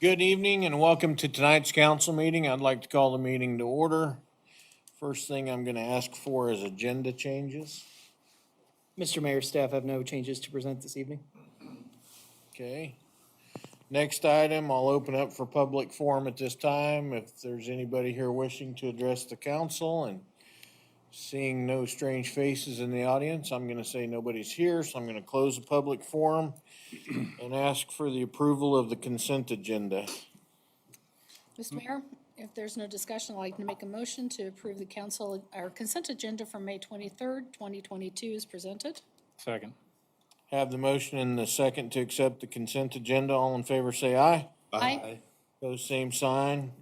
Good evening and welcome to tonight's council meeting. I'd like to call the meeting to order. First thing I'm going to ask for is agenda changes. Mr. Mayor, staff have no changes to present this evening. Okay. Next item, I'll open up for public forum at this time. If there's anybody here wishing to address the council, and seeing no strange faces in the audience, I'm going to say nobody's here, so I'm going to close the public forum and ask for the approval of the consent agenda. Mr. Mayor, if there's no discussion, I'd like to make a motion to approve the council, our consent agenda from May 23rd, 2022 is presented. Second. Have the motion and the second to accept the consent agenda. All in favor say aye. Aye. Pose same sign.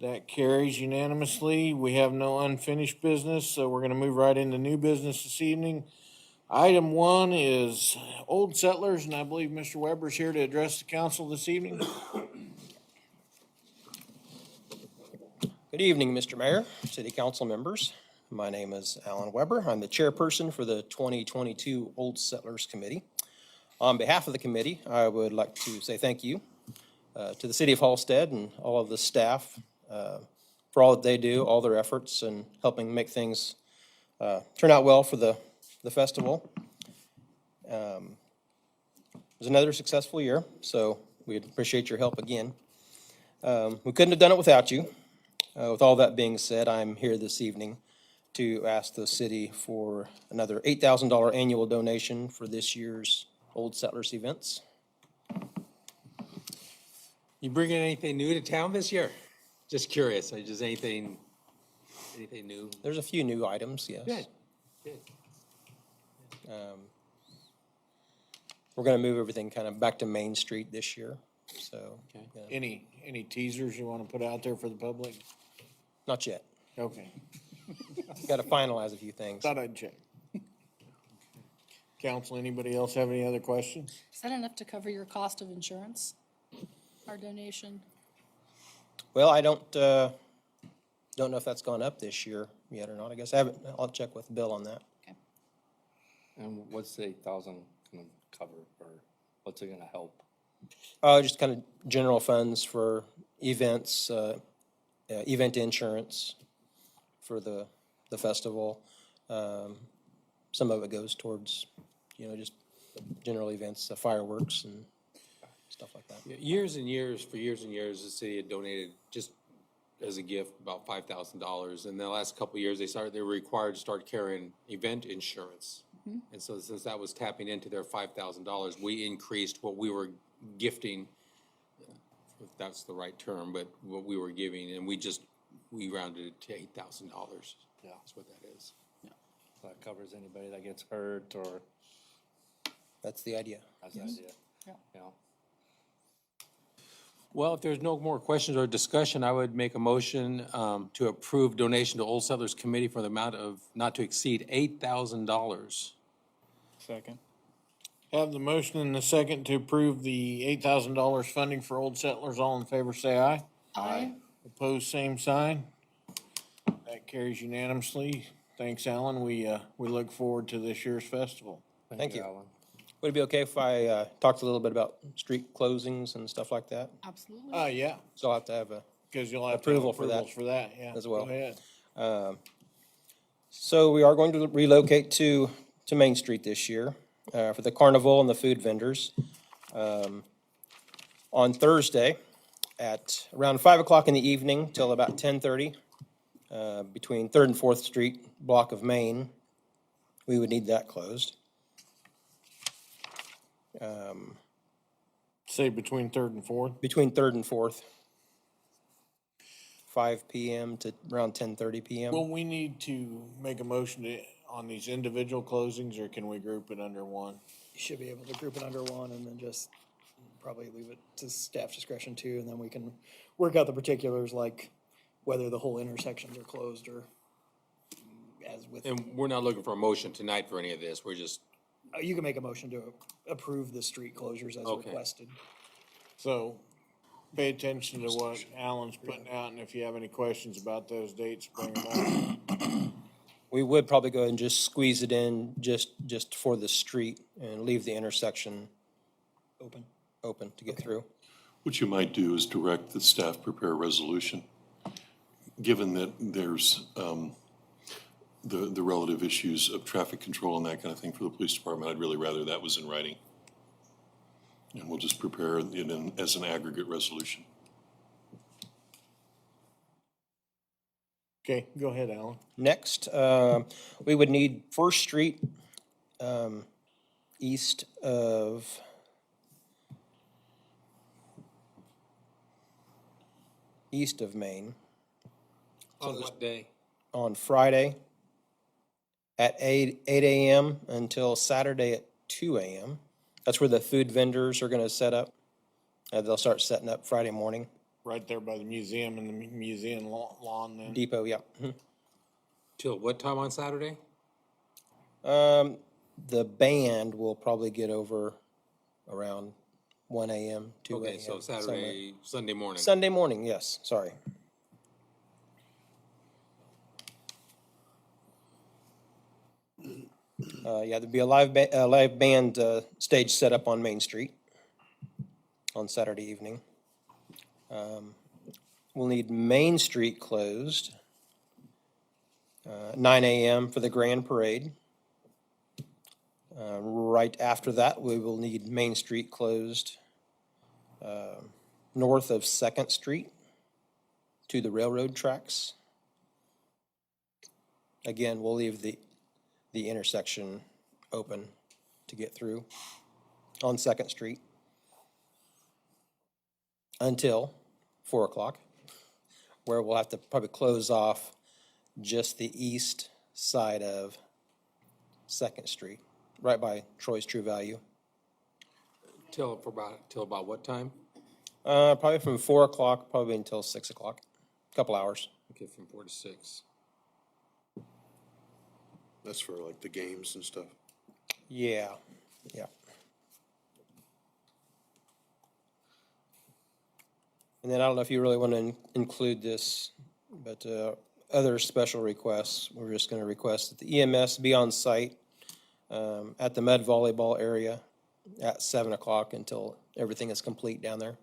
That carries unanimously. We have no unfinished business, so we're gonna move right into new business this evening. Item one is Old Settlers, and I believe Mr. Weber's here to address the council this evening. Good evening, Mr. Mayor, City Council members. My name is Alan Weber. I'm the chairperson for the 2022 Old Settlers Committee. On behalf of the committee, I would like to say thank you to the City of Halstead and all of the staff for all that they do, all their efforts in helping make things turn out well for the festival. It was another successful year, so we appreciate your help again. We couldn't have done it without you. With all that being said, I'm here this evening to ask the city for another $8,000 annual donation for this year's Old Settlers events. You bringing anything new to town this year? Just curious, just anything new? There's a few new items, yes. Good. We're gonna move everything kind of back to Main Street this year, so. Okay. yeah. Any teasers you wanna put out there for the public? Not yet. Okay, Gotta finalize a few things. thought I'd check. Council, anybody else have any other questions? Is that enough to cover your cost of insurance, our donation? Well, I don't know if that's gone up this year yet or not. I guess I haven't, I'll check with Bill on that. And what's the 8,000 gonna cover, or what's it gonna help? Just kind of general funds for events, event insurance for the festival. Some of it goes towards, just general events, fireworks and stuff like that. Years and years, the city had donated just as a gift about $5,000. And the last couple of years, they were required to start carrying event insurance. And so since that was tapping into their $5,000, we increased what we were gifting, if that's the right term, but what we were giving, and we rounded it to $8,000. Yeah. That's what that is. So that covers anybody that gets hurt, or That's the idea. that's the idea? Yeah. You know? Well, if there's no more questions or discussion, I would make a motion to approve donation to Old Settlers Committee for the amount of not to exceed $8,000. Second. Have the motion and the second to approve the $8,000 funding for Old Settlers. All in favor say aye. Aye. Opposed, same sign. That carries unanimously. Thanks, Alan. We look forward to this year's festival. Thank you. Alan. Would it be okay if I talked a little bit about street closings and stuff like that? Absolutely. Yeah, So I'll have to have a, because you'll have Approval for that. approvals for that, yeah. as well. Go ahead. so we are going to relocate to Main Street this year for the carnival and the food vendors. On Thursday at around 5 o'clock in the evening till about 10:30, between 3rd and 4th Street block of Main, we would need that closed. Say between 3rd and 4th. Between 3rd and 4th, 5 p.m. to around 10:30 p.m. Will we need to make a motion on these individual closings, or can we group it under one? You should be able to group it under one and then just probably leave it to staff discretion too, and then we can work out the particulars, like whether the whole intersections are closed or as with. And we're not looking for a motion tonight for any of this. We're just, You can make a motion to approve the street closures as Okay. requested. So pay attention to what Alan's putting out, and if you have any questions about those dates, bring them up. We would probably go ahead and just squeeze it in just for the street and leave the intersection Open. open to get through. What you might do is direct the staff prepare a resolution, given that there's the relative issues of traffic control and that kind of thing for the police department. I'd really rather that was in writing. And we'll just prepare it as an aggregate resolution. Okay, go ahead, Alan. Next, we would need First Street east of Main On what day? on Friday at 8 a.m. until Saturday at 2 a.m. That's where the food vendors are going to set up. They'll start setting up Friday morning. Right there by the museum and the museum lawn then. Depot, yeah. Till what time on Saturday? The band will probably get over around 1 a.m., 2 a.m. Okay, so Saturday, Sunday morning. Sunday morning, yes, sorry. Yeah, there'd be a live band stage set up on Main Street on Saturday evening. We'll need Main Street closed 9 a.m. for the grand parade. Right after that, we will need Main Street closed north of 2nd Street to the railroad tracks. Again, we'll leave the intersection open to get through on 2nd Street until 4 o'clock, where we'll have to probably close off just the east side of 2nd Street, right by Troy's True Value. Till about what time? Probably from 4 o'clock, probably until 6 o'clock, a couple hours. Okay, from 4 to 6. That's for like the games and stuff. Yeah, yeah. And then I don't know if you really want to include this, but other special requests, we're just going to request that the EMS be on site at the Med Volleyball area at 7 o'clock until everything is complete down there.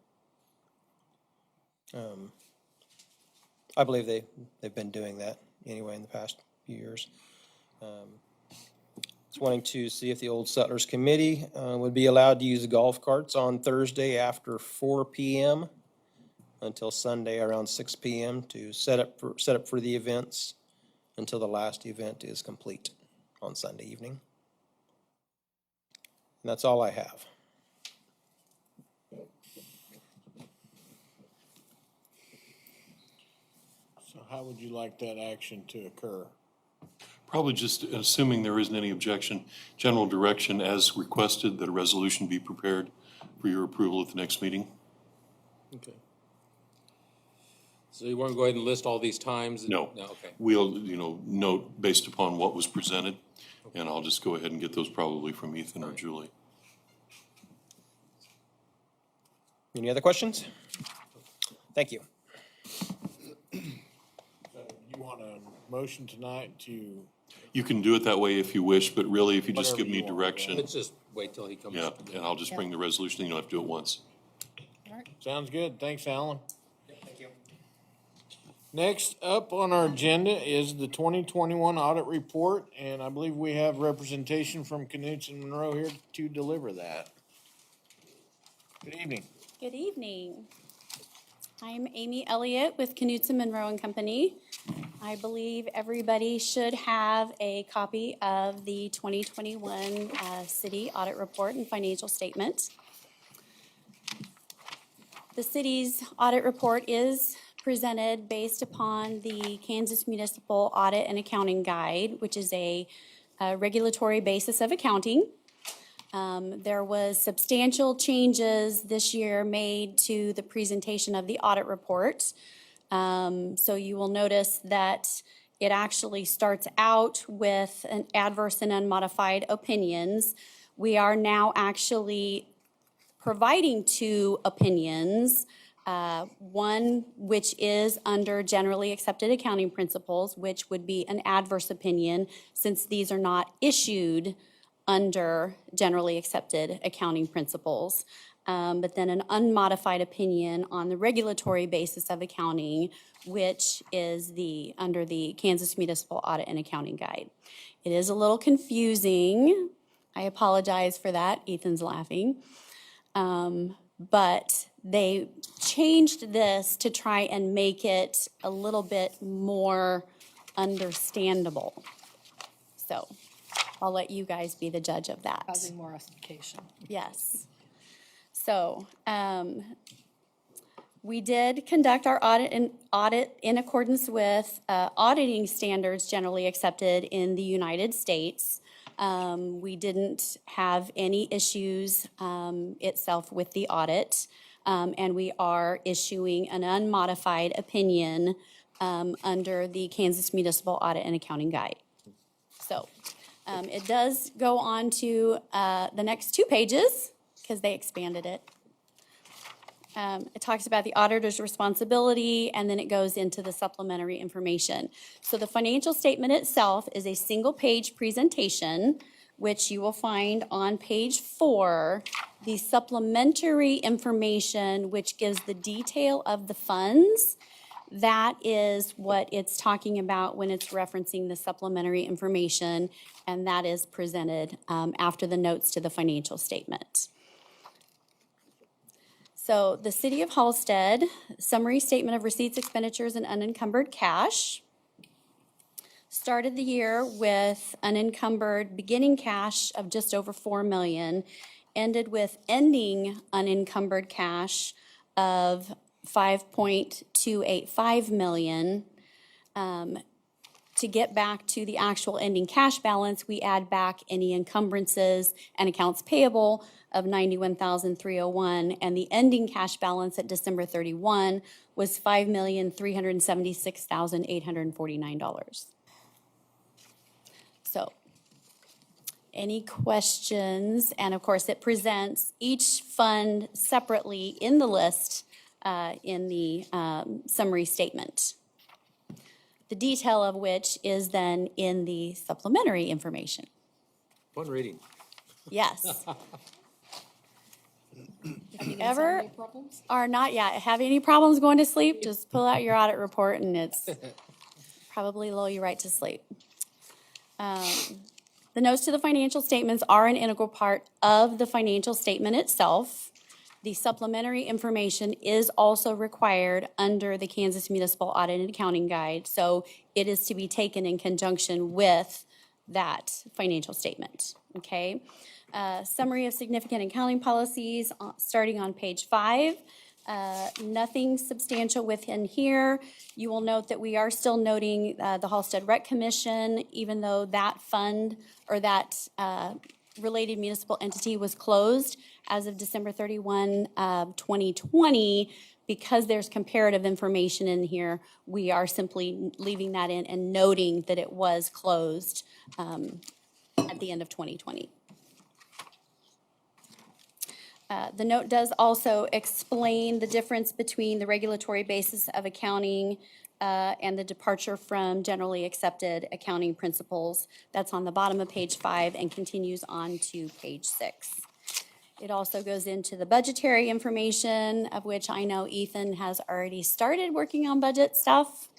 I believe they've been doing that anyway in the past few years. Just wanting to see if the Old Settlers Committee would be allowed to use golf carts on Thursday after 4 p.m. until Sunday around 6 p.m. to set up for the events until the last event is complete on Sunday evening. And that's all I have. So how would you like that action to occur? Probably just assuming there isn't any objection, general direction as requested that a resolution be prepared for your approval at the next meeting. Okay. So you want to go ahead and list all these times? No. No, okay. We'll, note based upon what was presented, and I'll just go ahead and get those probably from Ethan or Julie. Any other questions? Thank you. So you want a motion tonight to, You can do it that way if you wish, but really, if you just Whatever give me you want, direction, Let's just wait till he comes. yeah, and I'll just bring the resolution, you don't have to do it once. All right. sounds good. Thanks, Alan. Thank you. Next up on our agenda is the 2021 audit report, and I believe we have representation from Knutson Monroe here to deliver that. Good evening. Good evening. I'm Amy Elliott with Knutson Monroe and Company. I believe everybody should have a copy of the 2021 city audit report and financial statement. The city's audit report is presented based upon the Kansas Municipal Audit and Accounting Guide, which is a regulatory basis of accounting. There was substantial changes this year made to the presentation of the audit report. So you will notice that it actually starts out with an adverse and unmodified opinions. We are now actually providing two opinions. One which is under generally accepted accounting principles, which would be an adverse opinion since these are not issued under generally accepted accounting principles. but then an unmodified opinion on the regulatory basis of accounting, which is under the Kansas Municipal Audit and Accounting Guide. It is a little confusing. I apologize for that. Ethan's laughing. But they changed this to try and make it a little bit more understandable. So I'll let you guys be the judge of that. Causing more ossification. Yes. So, we did conduct our audit in accordance with auditing standards generally accepted in the United States. We didn't have any issues itself with the audit, and we are issuing an unmodified opinion under the Kansas Municipal Audit and Accounting Guide. So, it does go on to the next 2 pages, because they expanded it. It talks about the auditor's responsibility, and then it goes into the supplementary information. So the financial statement itself is a single-page presentation, which you will find on page 4. The supplementary information, which gives the detail of the funds, that is what it's talking about when it's referencing the supplementary information, and that is presented after the notes to the financial statement. So the City of Halstead, summary statement of receipts, expenditures, and unencumbered cash. Started the year with unencumbered beginning cash of just over $4 million, ended with ending unencumbered cash of $5.285 million. To get back to the actual ending cash balance, we add back any encumbrances and accounts payable of $91,301, and the ending cash balance at December 31 was $5,376,849. So, any questions? And of course, it presents each fund separately in the list in the summary statement. The detail of which is then in the supplementary information. Fun reading. Yes. If you guys have Ever any problems? are not yet, have any problems going to sleep, just pull out your audit report and it's probably lull you right to sleep. The notes to the financial statements are an integral part of the financial statement itself. The supplementary information is also required under the Kansas Municipal Audit and Accounting Guide, so it is to be taken in conjunction with that financial statement, okay? Summary of significant accounting policies, starting on page 5. Nothing substantial within here. You will note that we are still noting the Halstead Rec Commission, even though that fund or that related municipal entity was closed as of December 31, 2020. Because there's comparative information in here, we are simply leaving that in and noting that it was closed at the end of 2020. The note does also explain the difference between the regulatory basis of accounting and the departure from generally accepted accounting principles. That's on the bottom of page 5 and continues on to page 6. It also goes into the budgetary information, of which I know Ethan has already started working on budget stuff.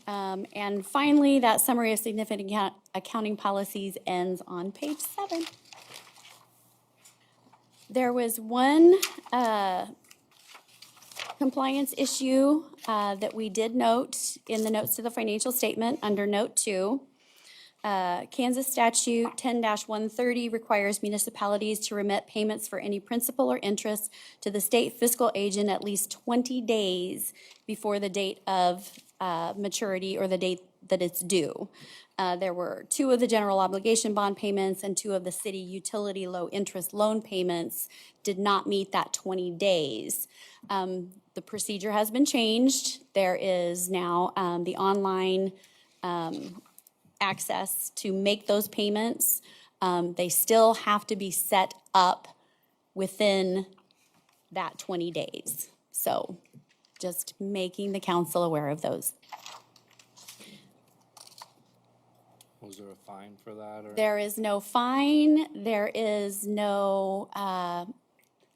And finally, that summary of significant accounting policies ends on page 7. There was one compliance issue that we did note in the notes to the financial statement under note 2. Kansas statute 10-130 requires municipalities to remit payments for any principal or interest to the state fiscal agent at least 20 days before the date of maturity or the date that it's due. There were 2 of the general obligation bond payments and 2 of the city utility low interest loan payments did not meet that 20 days. The procedure has been changed. There is now the online access to make those payments. They still have to be set up within that 20 days. So just making the council aware of those. Was there a fine for that or? There is no fine, there is no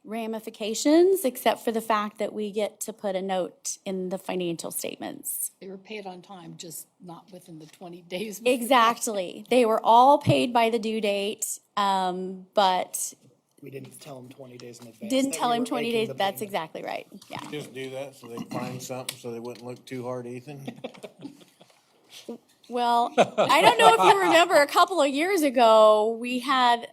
ramifications, except for the fact that we get to put a note in the financial statements. They were paid on time, just not within the 20 days. Exactly. They were all paid by the due date, but We didn't tell him 20 days in advance. didn't that tell we him were 20 making days. the That's payment. exactly right. Yeah. Just do that so they find something so they wouldn't look too hard, Ethan. Well, I don't know if you remember, a couple of years ago, we had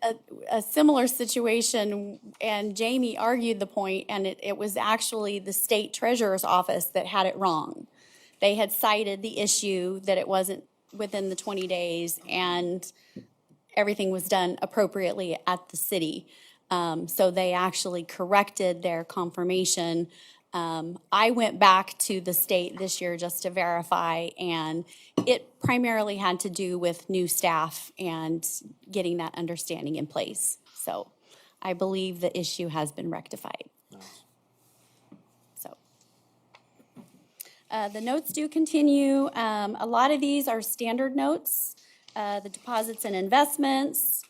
a similar situation, and Jamie argued the point, and it was actually the state treasurer's office that had it wrong. They had cited the issue that it wasn't within the 20 days, and everything was done appropriately at the city. So they actually corrected their confirmation. I went back to the state this year just to verify, and it primarily had to do with new staff and getting that understanding in place. So I believe the issue has been rectified. So the notes do continue. A lot of these are standard notes, the deposits and investments.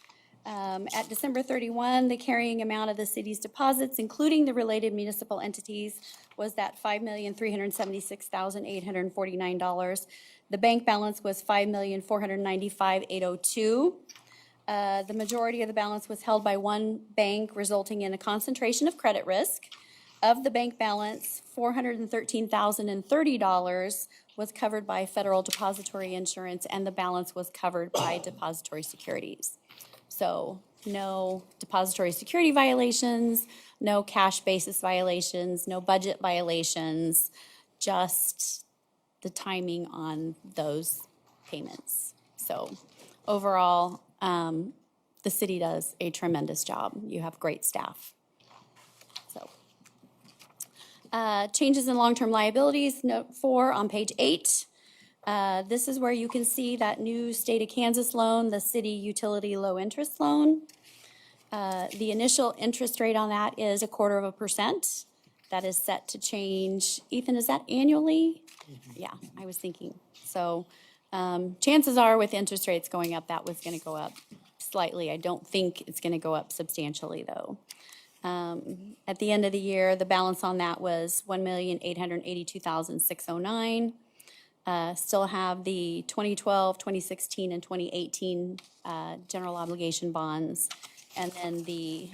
At December 31, the carrying amount of the city's deposits, including the related municipal entities, was that $5,376,849. The bank balance was $5,495,802. The majority of the balance was held by one bank, resulting in a concentration of credit risk. Of the bank balance, $413,030 was covered by federal depository insurance, and the balance was covered by depository securities. So no depository security violations, no cash basis violations, no budget violations, just the timing on those payments. So overall, the city does a tremendous job. You have great staff. So changes in long-term liabilities, note 4 on page 8. This is where you can see that new state of Kansas loan, the city utility low interest loan. The initial interest rate on that is 0.25%. That is set to change. Ethan, is that annually? Yeah, I was thinking. So chances are with interest rates going up, that was going to go up slightly. I don't think it's going to go up substantially, though. At the end of the year, the balance on that was $1,882,609. Still have the 2012, 2016, and 2018 general obligation bonds, and then the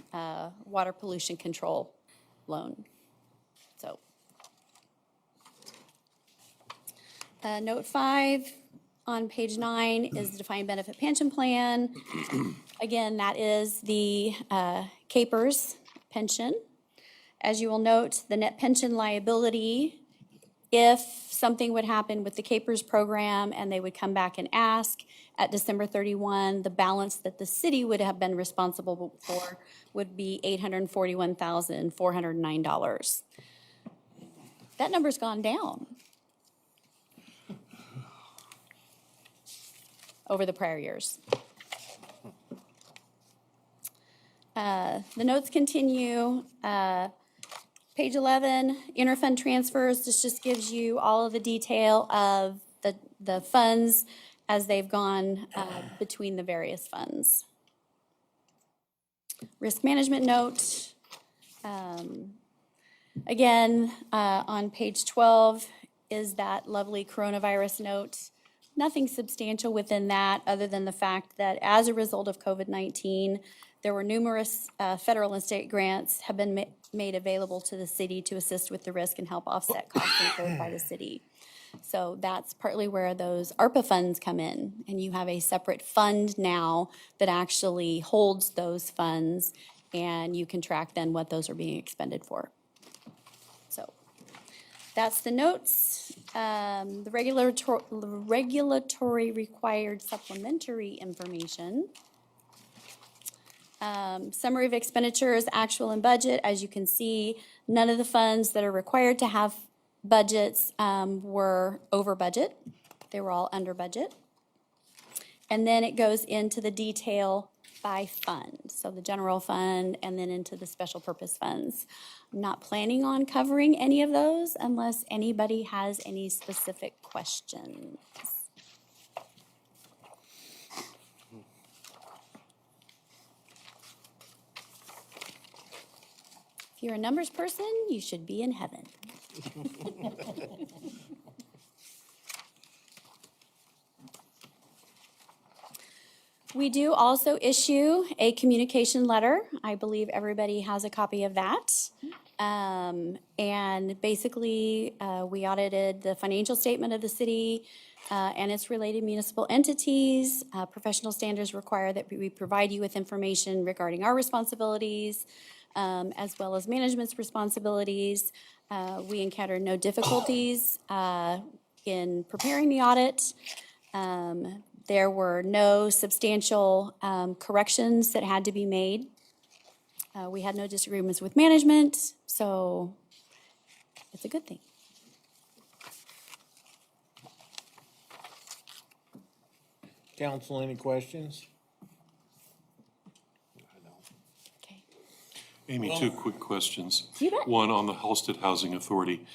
water pollution control loan. So, note 5 on page 9 is the defined benefit pension plan. Again, that is the Capers pension. As you will note, the net pension liability, if something would happen with the Capers program and they would come back and ask at December 31, the balance that the city would have been responsible for would be $841,409. That number's gone down over the prior years. The notes continue. Page 11, interfund transfers. This just gives you all of the detail of the funds as they've gone between the various funds. Risk management note. Again, on page 12 is that lovely coronavirus note. Nothing substantial within that other than the fact that as a result of COVID-19, there were numerous federal and state grants have been made available to the city to assist with the risk and help offset costs incurred by the city. So that's partly where those ARPA funds come in, and you have a separate fund now that actually holds those funds, and you can track then what those are being expended for. So that's the notes. The regulatory required supplementary information. Summary of expenditures, actual and budget. As you can see, none of the funds that are required to have budgets were over budget. They were all under budget. And then it goes into the detail by fund. So the general fund and then into the special purpose funds. I'm not planning on covering any of those unless anybody has any specific questions. you're a numbers person, you should be in heaven. We do also issue a communication letter. I believe everybody has a copy of that. And basically, we audited the financial statement of the city and its related municipal entities. Professional standards require that we provide you with information regarding our responsibilities, as well as management's responsibilities. We encountered no difficulties in preparing the audit. There were no substantial corrections that had to be made. We had no disagreements with management, so it's a good thing. Council, any questions? Okay. Amy, two quick questions. You bet. One, on the Halstead Housing Authority.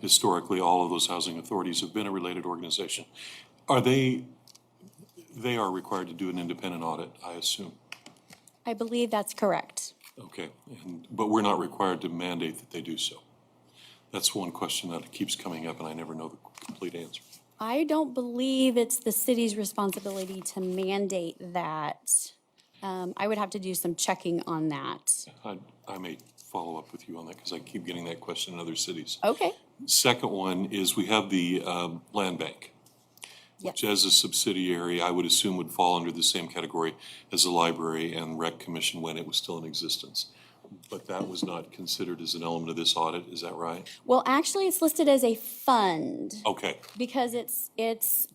Historically, all of those housing authorities have been a related organization. They are required to do an independent audit, I assume? I believe that's correct. Okay, but we're not required to mandate that they do so. That's one question that keeps coming up, and I never know the complete answer. I don't believe it's the city's responsibility to mandate that. I would have to do some checking on that. I may follow up with you on that, because I keep getting that question in other cities. Okay. Second one is, we have the land bank, which as a subsidiary, I would assume would fall under the same category as the library and rec commission when it was still in existence. But that was not considered as an element of this audit, is that right? Well, actually, it's listed as a fund Okay, because it's. that's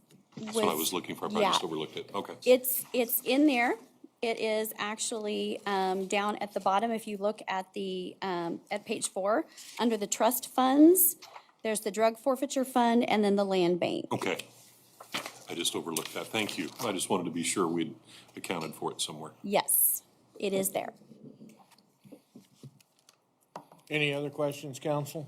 what I was looking for, but I just overlooked it, okay. It's in there. It is actually down at the bottom. If you look at at page 4, under the trust funds, there's the drug forfeiture fund and then the land bank. Okay, I just overlooked that, thank you. I just wanted to be sure we'd accounted for it somewhere. Yes, it is there. Any other questions, council?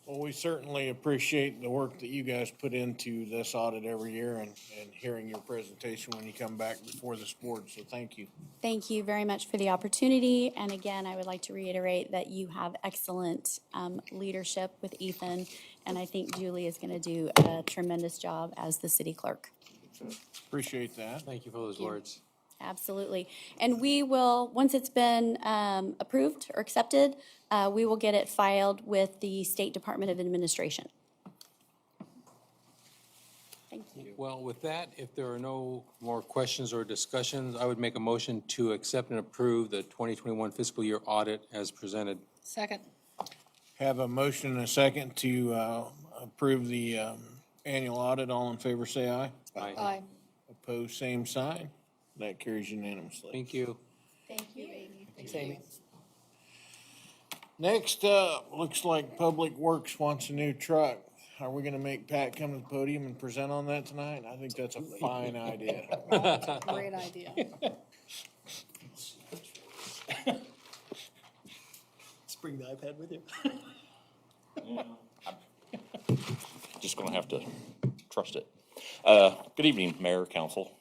Well, we certainly appreciate the work that you guys put into this audit every year and hearing your presentation when you come back before this board, so thank you. Thank you very much for the opportunity. And again, I would like to reiterate that you have excellent leadership with Ethan. And I think Julie is going to do a tremendous job as the city clerk. Appreciate that. Thank you for those words. Absolutely. And we will, once it's been approved or accepted, we will get it filed with the State Department of Administration. Thank you. Well, with that, if there are no more questions or discussions, I would make a motion to accept and approve the 2021 fiscal year audit as presented. Second. Have a motion and a second to approve the annual audit. All in favor, say aye. Aye. Opposed, same sign. That carries unanimously. Thank you. Thank you, Amy. Thanks, Amy. Next up, looks like Public Works wants a new truck. Are we gonna make Pat come to the podium and present on that tonight? I think that's a fine idea. Great idea. Just bring the iPad with you. Just gonna have to trust it. Good evening, Mayor, Council.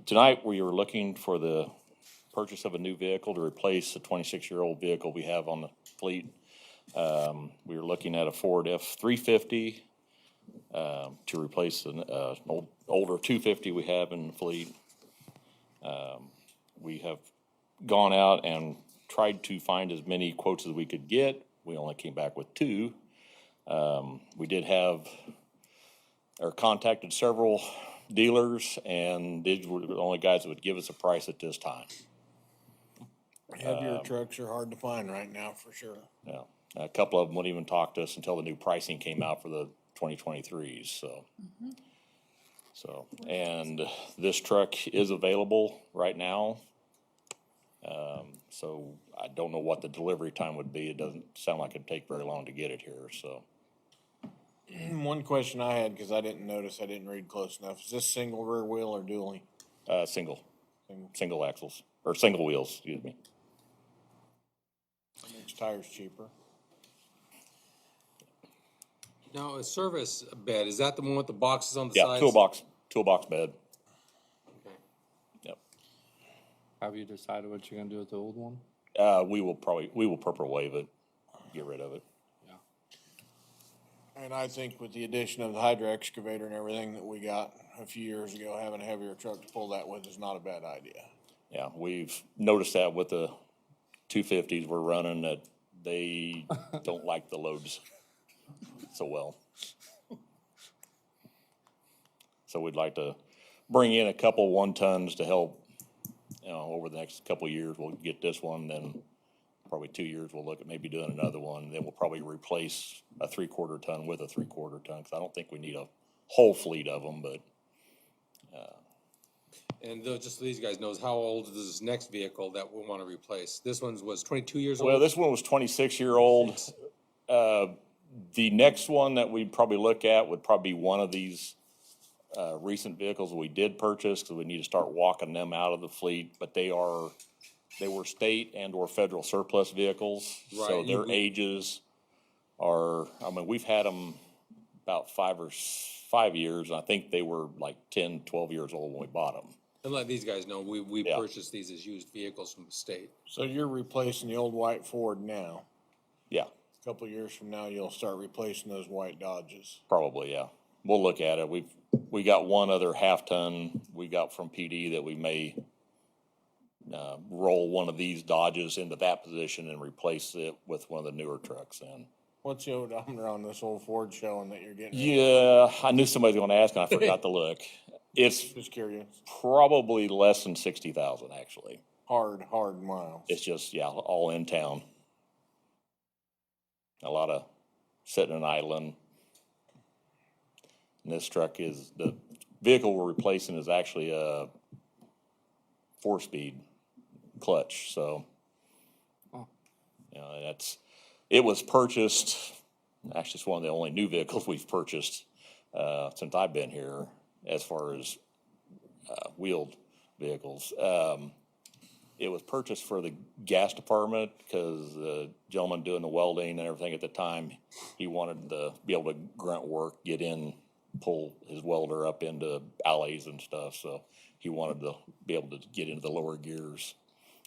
Tonight, we were looking for the purchase of a new vehicle to replace a 26-year-old vehicle we have on the fleet. We were looking at a Ford F-350 to replace an older 250 we have in the fleet. We have gone out and tried to find as many quotes as we could get. We only came back with 2. We did have, or contacted several dealers, and these were the only guys that would give us a price at this time. Heavier trucks are hard to find right now, for sure. Yeah, a couple of them wouldn't even talk to us until the new pricing came out for the 2023s, so. So, and this truck is available right now. So I don't know what the delivery time would be. It doesn't sound like it'd take very long to get it here, so. One question I had, because I didn't notice, I didn't read close enough, is this single rear wheel or dually? Single axles, or single wheels, excuse me. Makes tires cheaper. Now, a service bed, is that the one with the boxes on the Yeah, sides? toolbox bed. Okay. Yep. Have you decided what you're gonna do with the old one? We will purple wave it, get rid of it. And I think with the addition of the hydro excavator and everything that we got a few years ago, having a heavier truck to pull that with is not a bad idea. Yeah, we've noticed that with the 250s we're running, that they don't like the loads so well. So we'd like to bring in a couple 1-tons to help, over the next couple of years. We'll get this one, then probably 2 years, we'll look at maybe doing another one. Then we'll probably replace a 3/4 ton with a 3/4 ton, because I don't think we need a whole fleet of them, but And just so these guys knows, how old is this next vehicle that we want to replace? This one was 22 years old? well, this one was 26-year-old. The next one that we'd probably look at would probably be one of these recent vehicles we did purchase, because we need to start walking them out of the fleet, but they were state and or federal surplus vehicles. So Right. their ages are, we've had them about 5 years, and I think they were like 10, 12 years old when we bought them. And let these guys know, we Yeah. purchased these as used vehicles from the state. So you're replacing the old white Ford now. Yeah, A couple of years from now, you'll start replacing those white Dodges. probably, yeah. We'll look at it. We got one other 1/2-ton we got from PD that we may roll one of these Dodges into that position and replace it with one of the newer trucks then. What's the odometer on this old Ford showing that you're getting? Yeah, I knew somebody was gonna ask, and I forgot to look. It's Just curious. probably less than 60,000, actually. Hard miles. It's just, yeah, all in town. A lot of sitting and idling. And this truck the vehicle we're replacing is actually a 4-speed clutch, so. It was purchased, actually it's one of the only new vehicles we've purchased, since I've been here, as far as, wheeled vehicles. It was purchased for the gas department, because the gentleman doing the welding and everything at the time, he wanted to be able to grunt work, get in, pull his welder up into alleys and stuff, so he wanted to be able to get into the lower gears,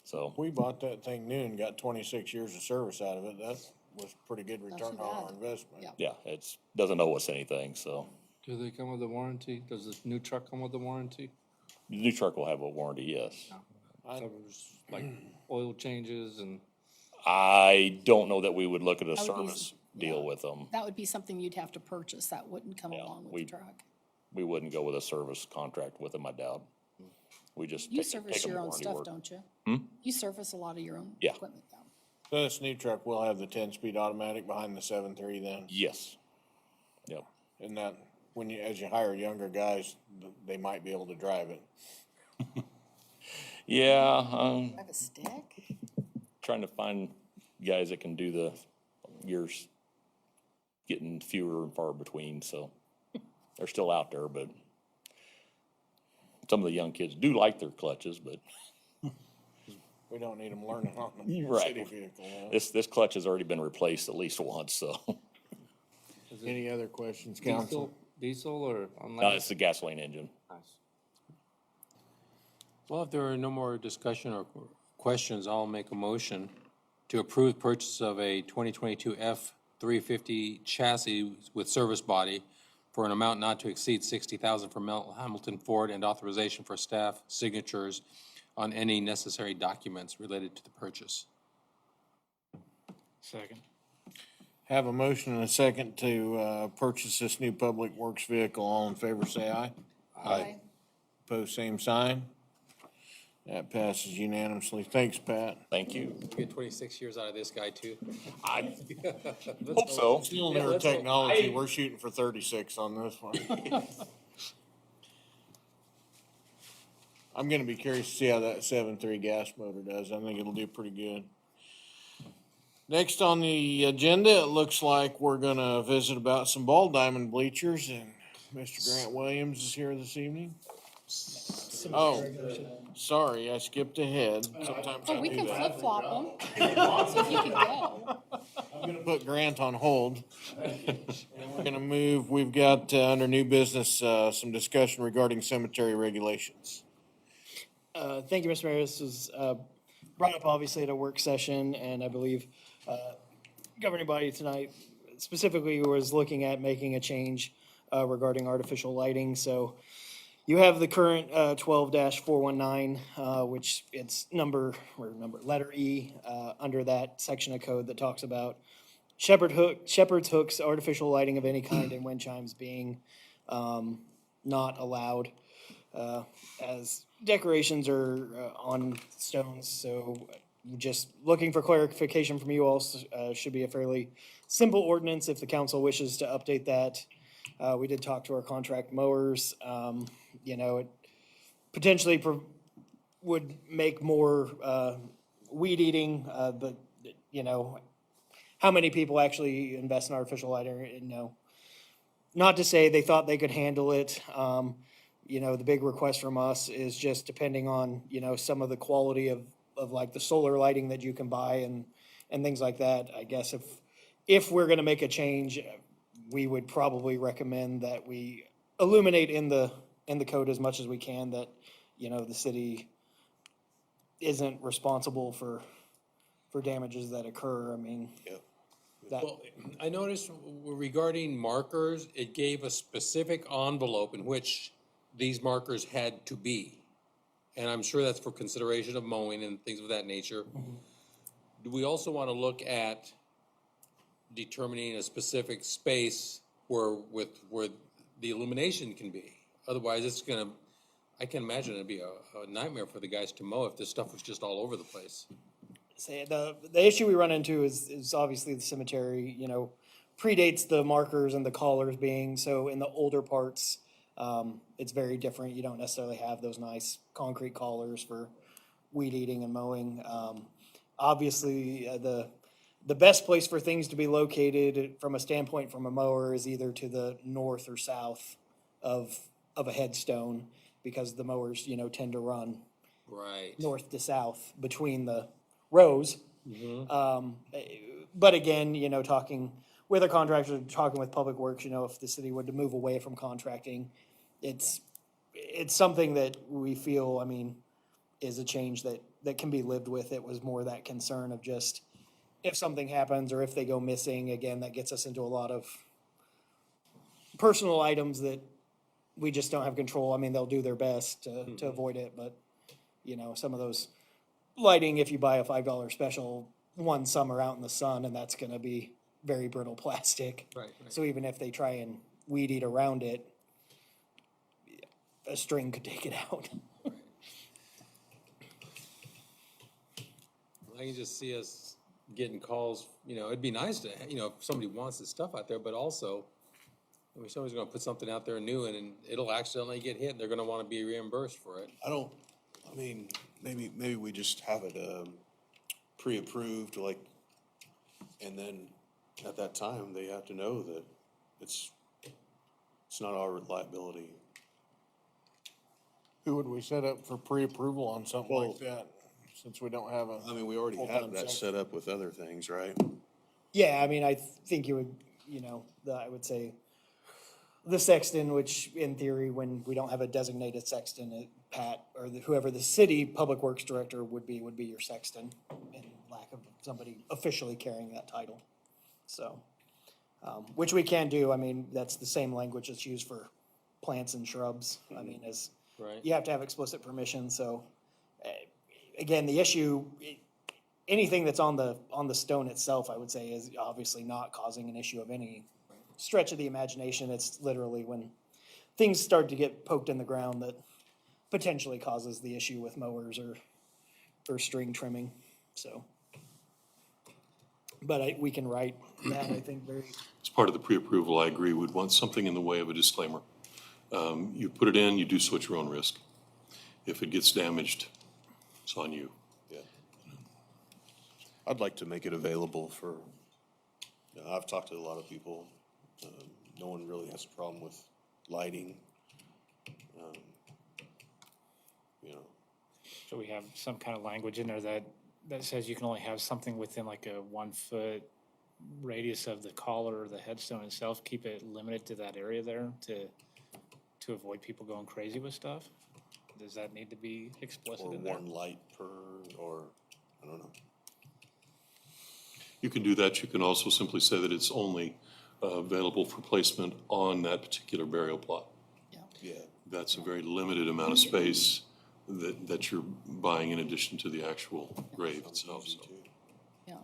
so. We bought that thing new and got 26 years of service out of it. That was pretty good return too on our bad. investment. Yeah. Yeah, doesn't owe us anything, so. Do they come with a warranty? Does this new truck come with a warranty? The new truck will have a warranty, yes. Covers like oil changes and, I don't know that we would look at a That would be- service deal with them. That would be something you'd have to purchase. That wouldn't come Yeah, along with we- the truck. We wouldn't go with a service contract with them, I doubt. We just You take service them your to own warranty stuff, work. don't you? You service a lot of your own Yeah. equipment, though. So this new truck will have the 10-speed automatic behind the 7.3 then? Yes. Yep. And that, as you hire younger guys, they might be able to drive it. Yeah, Have a stick? trying to find guys that can do the years, getting fewer and far between, so they're still out there, but some of the young kids do like their clutches, but We don't need them learning on the Right. city vehicle. huh? this clutch has already been replaced at least once, so. Any other questions, council? diesel or No, unleaded? it's the gasoline engine. Nice. Well, if there are no more discussion or questions, I'll make a motion to approve purchase of a 2022 F-350 chassis with service body for an amount not to exceed $60,000 from Hamilton Ford, and authorization for staff signatures on any necessary documents related to the purchase. Second. Have a motion and a second to purchase this new public works vehicle. All in favor, say aye. Aye. Opposed, same sign. That passes unanimously. Thanks, Pat. Thank you. Get 26 years out of this guy, too. I hope so. Still Yeah, newer let's hope. technology. We're shooting for 36 on this one. I'm gonna be curious to see how that 7.3 gas motor does. I think it'll do pretty good. Next on the agenda, it looks like we're gonna visit about some ball diamond bleachers, and Mr. Grant Williams is here this evening. Oh, sorry, I skipped ahead. Sometimes Oh, I we do can that. flip-flop them. So if you can go. I'm gonna put Grant on hold. And we're gonna move, we've got, under new business, some discussion regarding cemetery regulations. Thank you, Mr. Mayor. This was brought up obviously at a work session, and I believe governing body tonight specifically was looking at making a change regarding artificial lighting. So you have the current 12-419, which it's letter E under that section of code that talks about shepherd's hooks, artificial lighting of any kind, and wind chimes being not allowed as decorations are on stones. So just looking for clarification from you all, should be a fairly simple ordinance if the council wishes to update that. We did talk to our contract mowers. It potentially would make more weed eating, but how many people actually invest in artificial lighting? No. Not to say they thought they could handle it. The big request from us is just depending on, some of the quality of like the solar lighting that you can buy and things like that. I guess if we're gonna make a change, we would probably recommend that we illuminate in the code as much as we can that, the city isn't responsible for damages that occur. I mean, that, Well, I noticed regarding markers, it gave a specific envelope in which these markers had to be. And I'm sure that's for consideration of mowing and things of that nature. Do we also want to look at determining a specific space where the illumination can be? Otherwise, I can imagine it'd be a nightmare for the guys to mow if this stuff was just all over the place. say the issue we run into is obviously the cemetery, predates the markers and the collars being, so in the older parts, it's very different. You don't necessarily have those nice concrete collars for weed eating and mowing. Obviously, the best place for things to be located from a standpoint from a mower is either to the north or south of a headstone, because the mowers, tend to run Right. north to south between the rows. But again, talking with a contractor, talking with Public Works, if the city were to move away from contracting, it's something that we feel, is a change that can be lived with. It was more that concern of just if something happens or if they go missing, again, that gets us into a lot of personal items that we just don't have control. They'll do their best to avoid it, but some of those lighting, if you buy a $5 special one summer out in the sun, and that's gonna be very brittle plastic. Right. So even if they try and weed eat around it, a string could take it out. I can just see us getting calls, it'd be nice to, if somebody wants this stuff out there, but also, somebody's gonna put something out there new and it'll accidentally get hit, and they're gonna wanna be reimbursed for it. Maybe we just have it, pre-approved, and then at that time, they have to know that it's not our liability. Who would we set up for pre-approval on something like Well- that, since we don't have a? We already full-time have that section? set up with other things, right? Yeah, I think you would, I would say the sexton, which in theory, when we don't have a designated sexton, Pat, or whoever the city public works director would be your sexton, in lack of somebody officially carrying that title. So, which we can do. That's the same language that's used for plants and shrubs. As Right. you have to have explicit permission. So, again, the issue, anything that's on the stone itself, I would say, is obviously not causing an issue of any stretch of the imagination. It's literally when things start to get poked in the ground that potentially causes the issue with mowers or string trimming. So, but we can write that, I think, very. As part of the pre-approval, I agree, we'd want something in the way of a disclaimer. You put it in, you do so at your own risk. If it gets damaged, it's on you. Yeah. I'd like to make it available for, I've talked to a lot of people. No one really has a problem with lighting. So we have some kind of language in there that says you can only have something within like a 1 foot radius of the collar or the headstone itself. Keep it limited to that area there to avoid people going crazy with stuff. Does that need to be explicit Or in there? one light per, or, I don't know. You can do that. You can also simply say that it's only available for placement on that particular burial plot. Yeah. That's a very limited amount of space that you're buying in addition to the actual grave itself. Easy So. too. Yeah.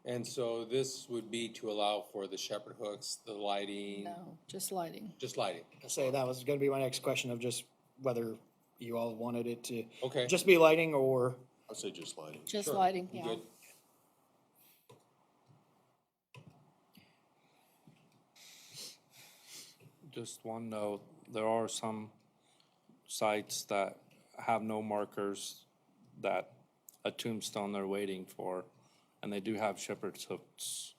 And so this would be to allow for the shepherd hooks, the lighting, No, just lighting. just lighting. I say that was gonna be my next question of just whether you all wanted it to Okay. just be lighting or, I'd say just lighting. Just Sure. lighting, You yeah. good? Just one note, there are some sites that have no markers that a tombstone they're waiting for, and they do have shepherd's hooks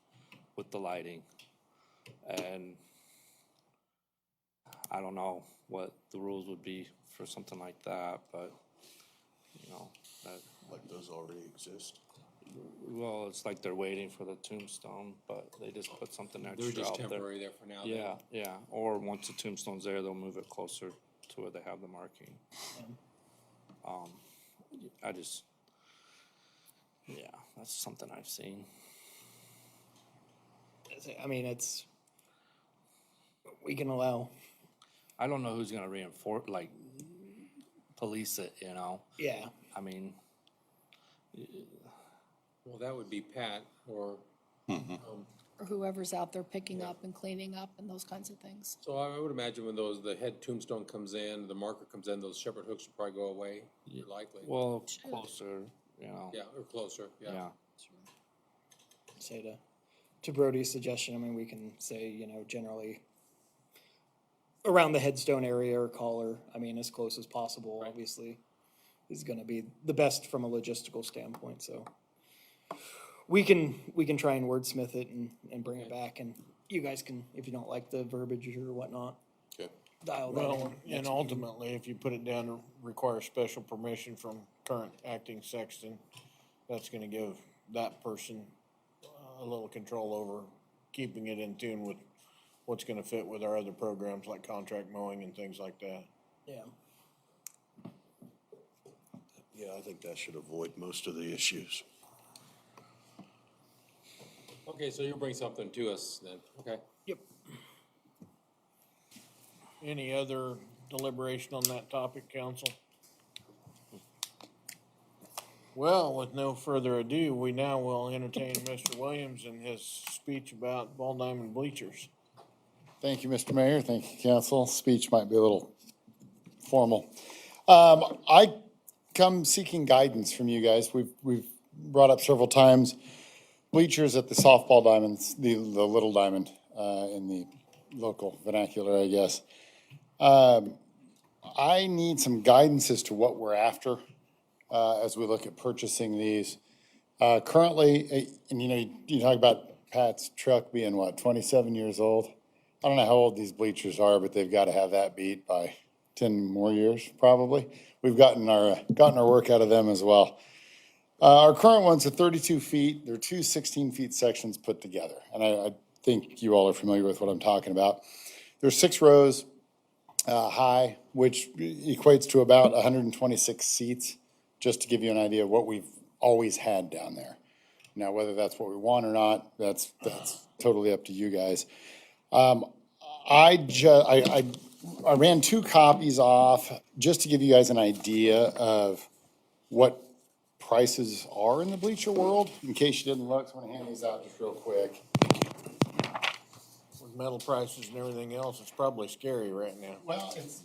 with the lighting. And I don't know what the rules would be for something like that, but, you know, that, Like those already exist. well, it's like they're waiting for the tombstone, but they just put something They're extra just out there. temporary there for now. then. Yeah, yeah, or once the tombstone's there, they'll move it closer to where they have the marking. I just, yeah, that's something I've seen. I mean, we can allow, I don't know who's gonna reinforce, like, police it, you know? yeah. I mean, Well, that would be Pat or, Or whoever's out there picking up and cleaning up and those kinds of things. so I would imagine when the head tombstone comes in, the marker comes in, those shepherd hooks would probably go away, likely. well, closer, you know? Yeah, or closer, yeah. Yeah, Say to Brody's suggestion, I mean, we can say, you know, generally around the headstone area or collar, I mean, as close as possible, Right. obviously, is gonna be the best from a logistical standpoint, so. We can try and wordsmith it and bring it back, and you guys can, if you don't like the verbiage or whatnot, Okay. dial that Well, in. and next meeting. ultimately, if you put it down to require special permission from current acting sexton, that's gonna give that person a little control over keeping it in tune with what's gonna fit with our other programs like contract mowing and things like that. Yeah, Yeah, I think that should avoid most of the issues. Okay, so you'll bring something to us then, okay? yep. Any other deliberation on that topic, council? Well, with no further ado, we now will entertain Mr. Williams and his speech about Ball Diamond bleachers. Thank you, Mr. Mayor. Thank you, council. Speech might be a little formal. I come seeking guidance from you guys. We've brought up several times bleachers at the softball diamonds, the little diamond, in the local vernacular, I guess. I need some guidance as to what we're after, as we look at purchasing these. Currently, and you know, you talk about Pat's truck being what, 27 years old? I don't know how old these bleachers are, but they've got to have that beat by 10 more years, probably. We've gotten our work out of them as well. Our current ones are 32 feet. They're two 16-feet sections put together. And I think you all are familiar with what I'm talking about. There's 6 rows high, which equates to about 126 seats, just to give you an idea of what we've always had down there. Now, whether that's what we want or not, that's totally up to you guys. I ran 2 copies off just to give you guys an idea of what prices are in the bleacher world. In case you didn't look, so I'm gonna hand these out just real quick. With metal prices and everything else, it's probably scary right now. Well, it's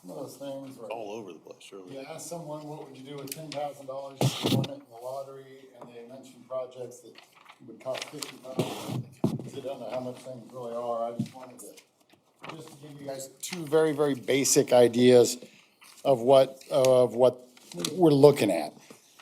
one of those things where All over the place, really. you ask someone, what would you do with $10,000 if you won it in the lottery, and they mention projects that would cost $50,000. They don't know how much things really are. I just wanted to give you guys 2 very, very basic ideas of what we're looking at.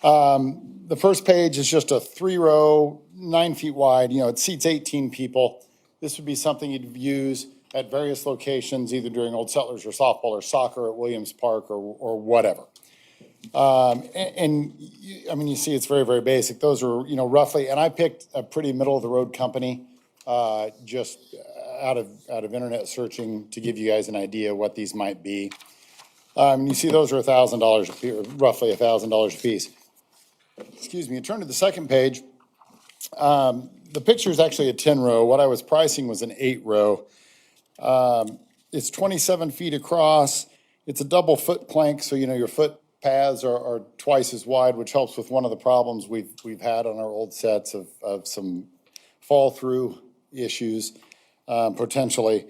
The first page is just a 3-row, 9 feet wide, you know, it seats 18 people. This would be something you'd use at various locations, either during Old Settlers or softball or soccer at Williams Park or whatever. I mean, you see it's very, very basic. Those are, you know, roughly, and I picked a pretty middle-of-the-road company, just out of internet searching to give you guys an idea what these might be. You see those are $1,000 a piece, roughly $1,000 a piece. Excuse me, you turn to the second page. The picture is actually a 10-row. What I was pricing was an 8-row. It's 27 feet across. It's a double foot plank, so you know your foot paths are twice as wide, which helps with one of the problems we've had on our old sets of some fall through issues, potentially.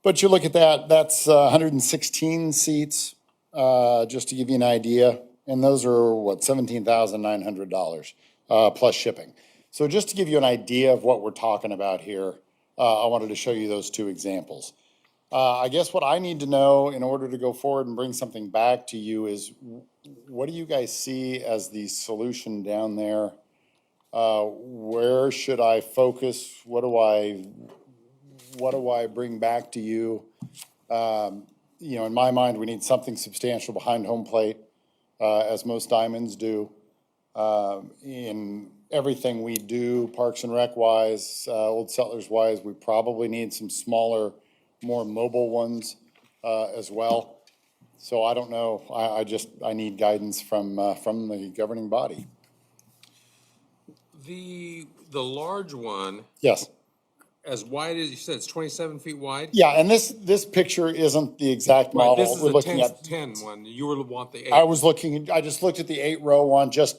But you look at that, that's 116 seats, just to give you an idea. And those are what, $17,900 plus shipping. So just to give you an idea of what we're talking about here, I wanted to show you those two examples. I guess what I need to know in order to go forward and bring something back to you is, what do you guys see as the solution down there? Where should I focus? What do I bring back to you? You know, in my mind, we need something substantial behind home plate, as most diamonds do. In everything we do, Parks and Rec wise, Old Settlers wise, we probably need some smaller, more mobile ones, as well. So I don't know, I need guidance from the governing body. The large one, Yes. as wide as you said, it's 27 feet wide? Yeah, and this picture isn't the exact Right, model. this is We're the looking 10 at. 10 one. You would want the 8. I just looked at the 8-row one, just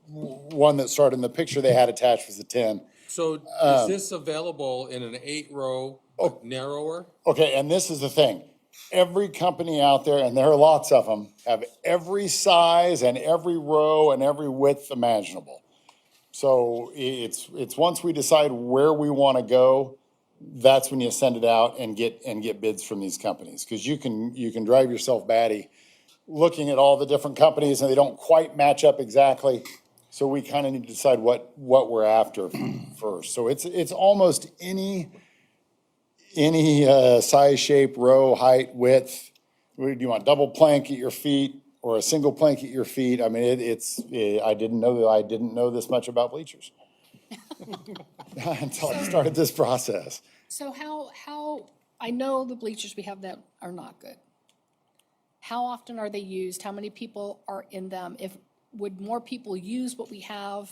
one that started in the picture they had attached was the 10. So is this available in an 8-row, narrower? Okay, and this is the thing. Every company out there, and there are lots of them, have every size and every row and every width imaginable. So it's once we decide where we want to go, that's when you send it out and get bids from these companies. Because you can drive yourself batty looking at all the different companies and they don't quite match up exactly. So we kind of need to decide what we're after first. So it's almost any size, shape, row, height, width. Do you want double plank at your feet or a single plank at your feet? I mean, I didn't know this much about bleachers until I started this process. So how, I know the bleachers we have that are not good. How often are they used? How many people are in them? Would more people use what we have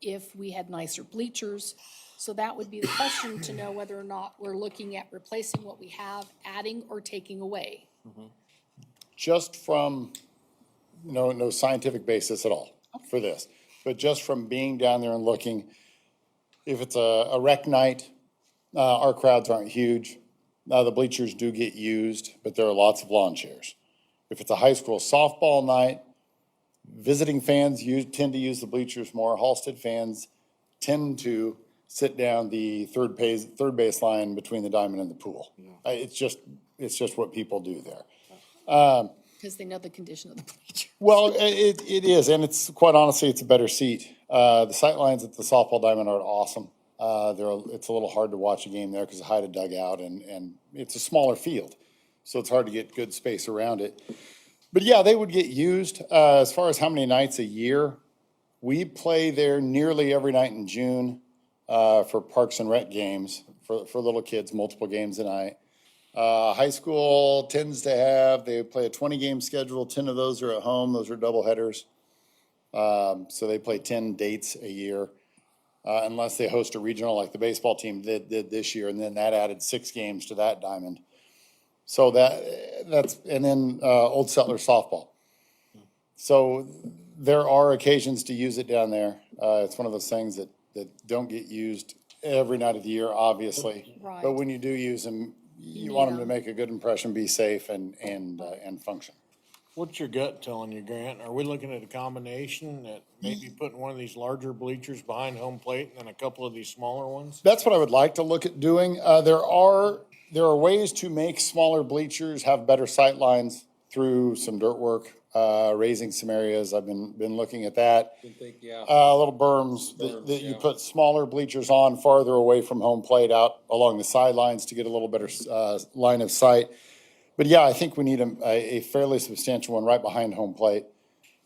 if we had nicer bleachers? So that would be the question, to know whether or not we're looking at replacing what we have, adding or taking away. Just from, no scientific basis at all for this, but just from being down there and looking, if it's a rec night, our crowds aren't huge. Now, the bleachers do get used, but there are lots of lawn chairs. If it's a high school softball night, visiting fans tend to use the bleachers more. Halstead fans tend to sit down the third base line between the diamond and the pool. It's just what people do there. Because they know the condition of the bleacher. Well, it is, and it's quite honestly, it's a better seat. The sight lines at the softball diamond are awesome. It's a little hard to watch a game there because of height of dugout, and it's a smaller field, so it's hard to get good space around it. But yeah, they would get used. As far as how many nights a year, we play there nearly every night in June for Parks and Rec games for little kids, multiple games a night. High school tends to they play a 20-game schedule. 10 of those are at home. Those are double headers. So they play 10 dates a year, unless they host a regional like the baseball team did this year, and then that added 6 games to that diamond. So and then Old Settler softball. So there are occasions to use it down there. It's one of those things that don't get used every night of the year, obviously. Right. But when you do use them, you want them to make a good impression, be safe, and function. What's your gut telling you, Grant? Are we looking at a combination that maybe putting one of these larger bleachers behind home plate and then a couple of these smaller ones? That's what I would like to look at doing. There are ways to make smaller bleachers have better sight lines through some dirt work, raising some areas. I've been looking at that. Little berms that you put smaller bleachers on farther away from home plate, out along the sidelines to get a little better line of sight. But yeah, I think we need a fairly substantial one right behind home plate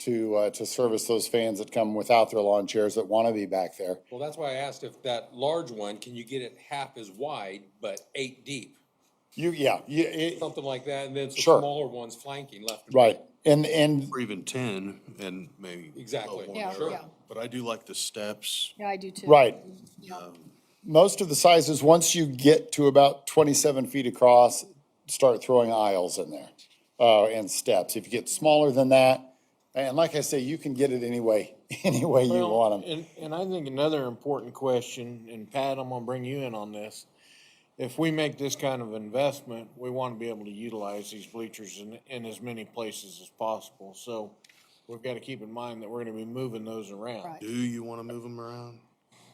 to service those fans that come without their lawn chairs that want to be back there. Well, that's why I asked if that large one, can you get it half as wide but 8 deep? something like that, and then some Sure. smaller ones flanking left and right. And Or even 10 and maybe. Exactly. one Yeah, there. yeah. But I do like the steps. Yeah, I do too. Right. Yeah. most of the sizes, once you get to about 27 feet across, start throwing aisles in there, and steps. If you get smaller than that, and like I say, you can get it any way you Well, want them. and I think another important question, and Pat, I'm gonna bring you in on this. If we make this kind of investment, we want to be able to utilize these bleachers in as many places as possible. So we've got to keep in mind that we're gonna be moving those around. Right. Do you want to move them around?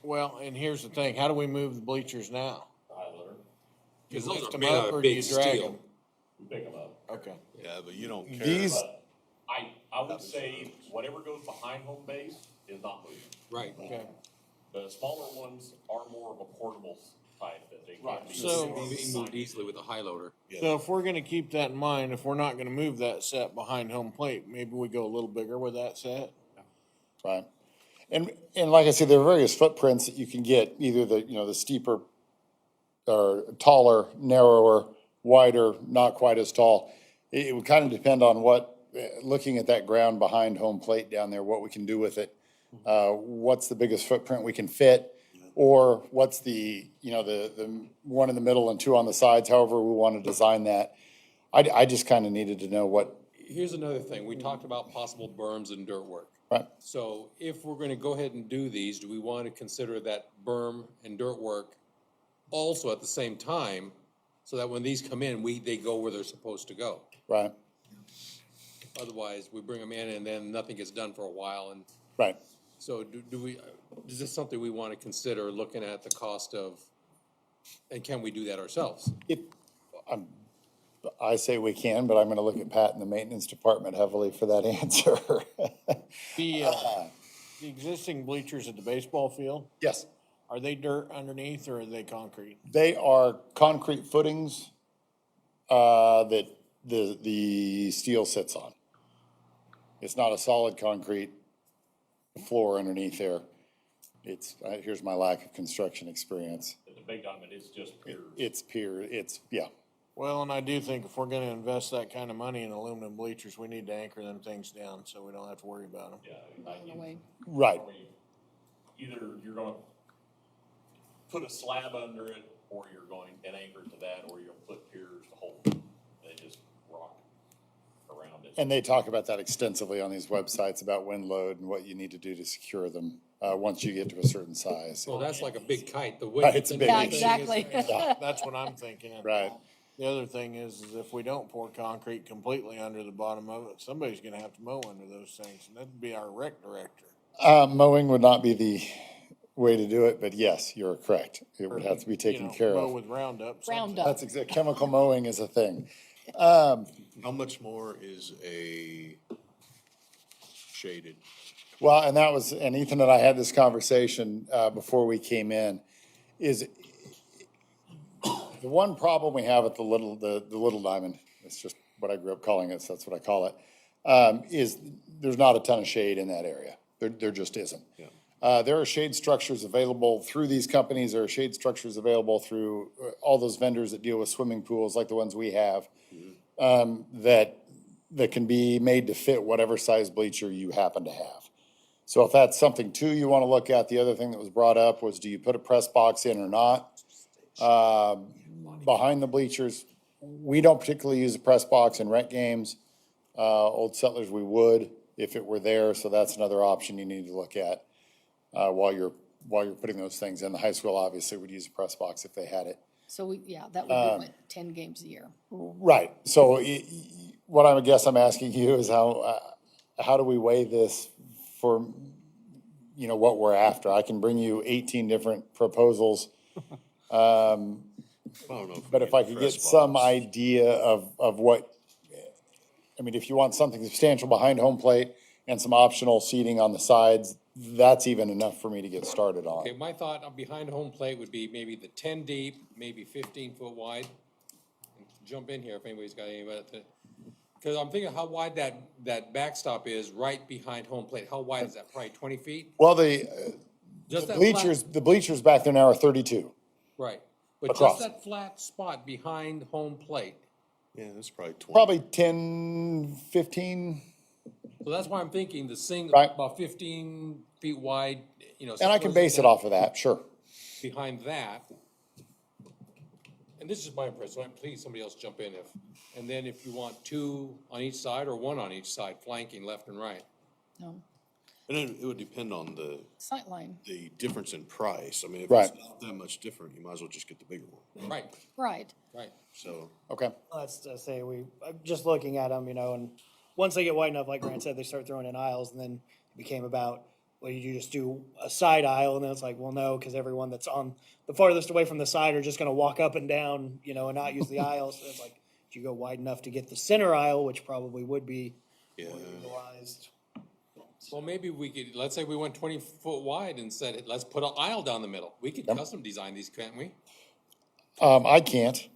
Well, and here's the thing, how do we move the bleachers now? You Because those lift are them made up out or of do you big drag steel. them? Pick them up. Okay. Yeah, but you don't care. These, I would say whatever goes behind home base is not moving. Right. Okay. The smaller ones are more of a portable type that they can be. So- Be moved easily with a high loader. So if we're gonna keep that in mind, if we're not gonna move that set behind home plate, maybe we go a little bigger with that set? right. And like I said, there are various footprints that you can get, either the steeper or taller, narrower, wider, not quite as tall. It would kind of depend on looking at that ground behind home plate down there, what we can do with it. What's the biggest footprint we can fit? Or what's the one in the middle and two on the sides, however we want to design that. I just kind of needed to know what, Here's another thing. We talked about possible berms and dirt work. right, So if we're gonna go ahead and do these, do we want to consider that berm and dirt work also at the same time? So that when these come in, they go where they're supposed to go. right, Otherwise, we bring them in and then nothing gets done for a while. And right. so is this something we want to consider, looking at the cost of, and can we do that ourselves? I say we can, but I'm gonna look at Pat in the maintenance department heavily for that answer. The existing bleachers at the baseball field, Yes. are they dirt underneath or are they concrete? They are concrete footings, that the steel sits on. It's not a solid concrete floor underneath there. Here's my lack of construction experience. The big diamond is just pure. Yeah, Well, and I do think if we're gonna invest that kind of money in aluminum bleachers, we need to anchor them things down so we don't have to worry about them. Yeah, In a way. right, either you're gonna put a slab under it, or you're going and anchor to that, or you'll put piers to hold it, and then just rock around it. and they talk about that extensively on these websites about wind load and what you need to do to secure them, once you get to a certain size. So that's like a big kite, the Right, way. it's a big Yeah, one. exactly. That's what I'm thinking. And Right, the other thing is if we don't pour concrete completely under the bottom of it, somebody's gonna have to mow under those things, and that'd be our rec director. mowing would not be the way to do it, but yes, you're correct. It would have to be taken care Mow of. with Roundup. something. Roundup. That's exact, chemical mowing is a thing. How much more is a shaded? Well, and Ethan and I had this conversation, before we came in, is the one problem we have at the Little Diamond, it's just what I grew up calling it, so that's what I call it, is there's not a ton of shade in that area. There just isn't. There are shade structures available through these companies, there are shade structures available through all those vendors that deal with swimming pools like the ones we have, that can be made to fit whatever size bleacher you happen to have. So if that's something too you want to look at, the other thing that was brought up was, do you put a press box in or not? Behind the bleachers, we don't particularly use a press box in rent games. Old Settlers, we would if it were there, so that's another option you need to look at, while you're putting those things in. The high school obviously would use a press box if they had it. So that would be what, 10 games a year. Right, so what I guess I'm asking you is how do we weigh this for, what we're after? I can bring you 18 different proposals. I don't know. But if I could get some idea of what, if you want something substantial behind home plate and some optional seating on the sides, that's even enough for me to get started on. Okay, my thought on behind home plate would be maybe the 10 deep, maybe 15 foot wide. Jump in here if anybody's got any, because I'm thinking how wide that backstop is right behind home plate. How wide is that? Probably 20 feet? Well, the Just that flat- bleachers back there now are 32. Right. But across. just that flat spot behind home plate. Yeah, that's probably 20. Probably 10, 15, So that's why I'm thinking the single, Right. about 15 feet wide, you know. and I can base it off of that, sure. Behind that. And this is my impression, so please, somebody else jump in and then if you want two on each side or one on each side, flanking left and right. No, And then it would depend on sight line, the difference in price. I mean, if Right. it's not that much different, you might as well just get the bigger one. Right, right. right. So, Okay. That's to say, just looking at them, and once they get wide enough, like Grant said, they start throwing in aisles, and then it became about, well, you just do a side aisle, and then it's like, well, no, because everyone that's on the farthest away from the side are just gonna walk up and down, and not use the aisles. So it's like, do you go wide enough to get the center aisle, which probably would be yeah. more utilized? Well, maybe we could, let's say we went 20 foot wide and said, let's put an aisle down the middle. We could custom design these, can't we? I can't,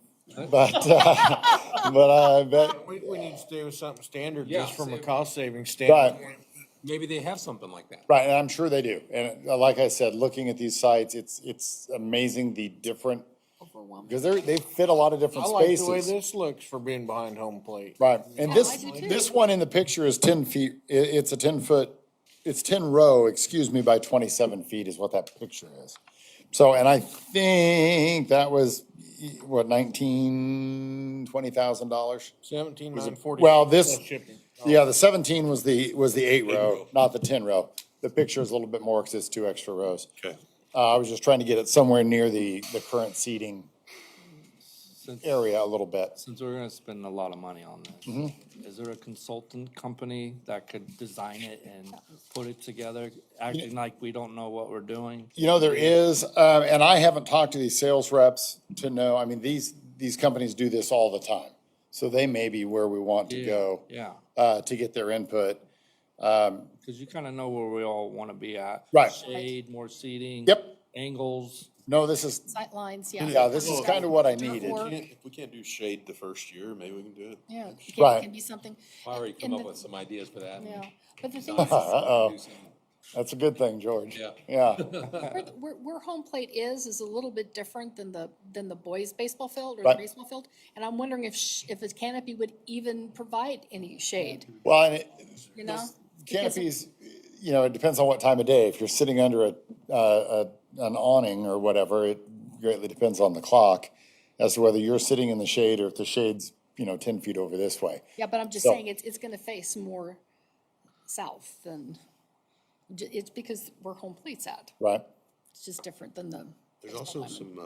but, but I bet, We need to stay with something standard Yeah, just from a same. cost saving right, standpoint. Maybe they have something like that. right, and I'm sure they do. And like I said, looking at these sites, it's amazing the different, Overwhelming. because they fit a lot of I different like the way spaces. this looks for being behind home plate. Right, and Yeah, I do too. this one in the picture is 10 feet, it's a 10 foot, it's 10 row, excuse me, by 27 feet is what that picture is. So, and I think that was, what, $20,000? 17,940. Well, this, shipping. yeah, the 17 was the 8 row, not the 10 row. The picture is a little bit more because it's 2 extra rows. Okay. I was just trying to get it somewhere near the current seating Since, area a little bit. since we're gonna spend a lot of money on this, is there a consultant company that could design it and put it together, acting like we don't know what we're doing? There is, and I haven't talked to these sales reps to know, I mean, these companies do this all the time. So they may be where we want to go, Yeah, to get their input. because you kind of know where we all want to be at. Right. Shade, more seating. Yep. Angles. No, this is, Sight lines, yeah. yeah, this is kind of what I needed. Or- If we can't do shade the first year, maybe we can do it. Yeah, Right. it can be something, I already come And up the- with some ideas for that. yeah. But the thing is, Uh-oh, Do some- that's a good thing, George. Yeah. Yeah, where home plate is a little bit different than the boys' baseball field or Right. the baseball field. And I'm wondering if its canopy would even provide any shade, well, and you know? canopies, it depends on what time of day. If you're sitting under an awning or whatever, it greatly depends on the clock as to whether you're sitting in the shade or if the shade's, 10 feet over this way. Yeah, but I'm just So- saying it's gonna face more south than, it's because where home plate's at. Right? It's just different than the. There's also some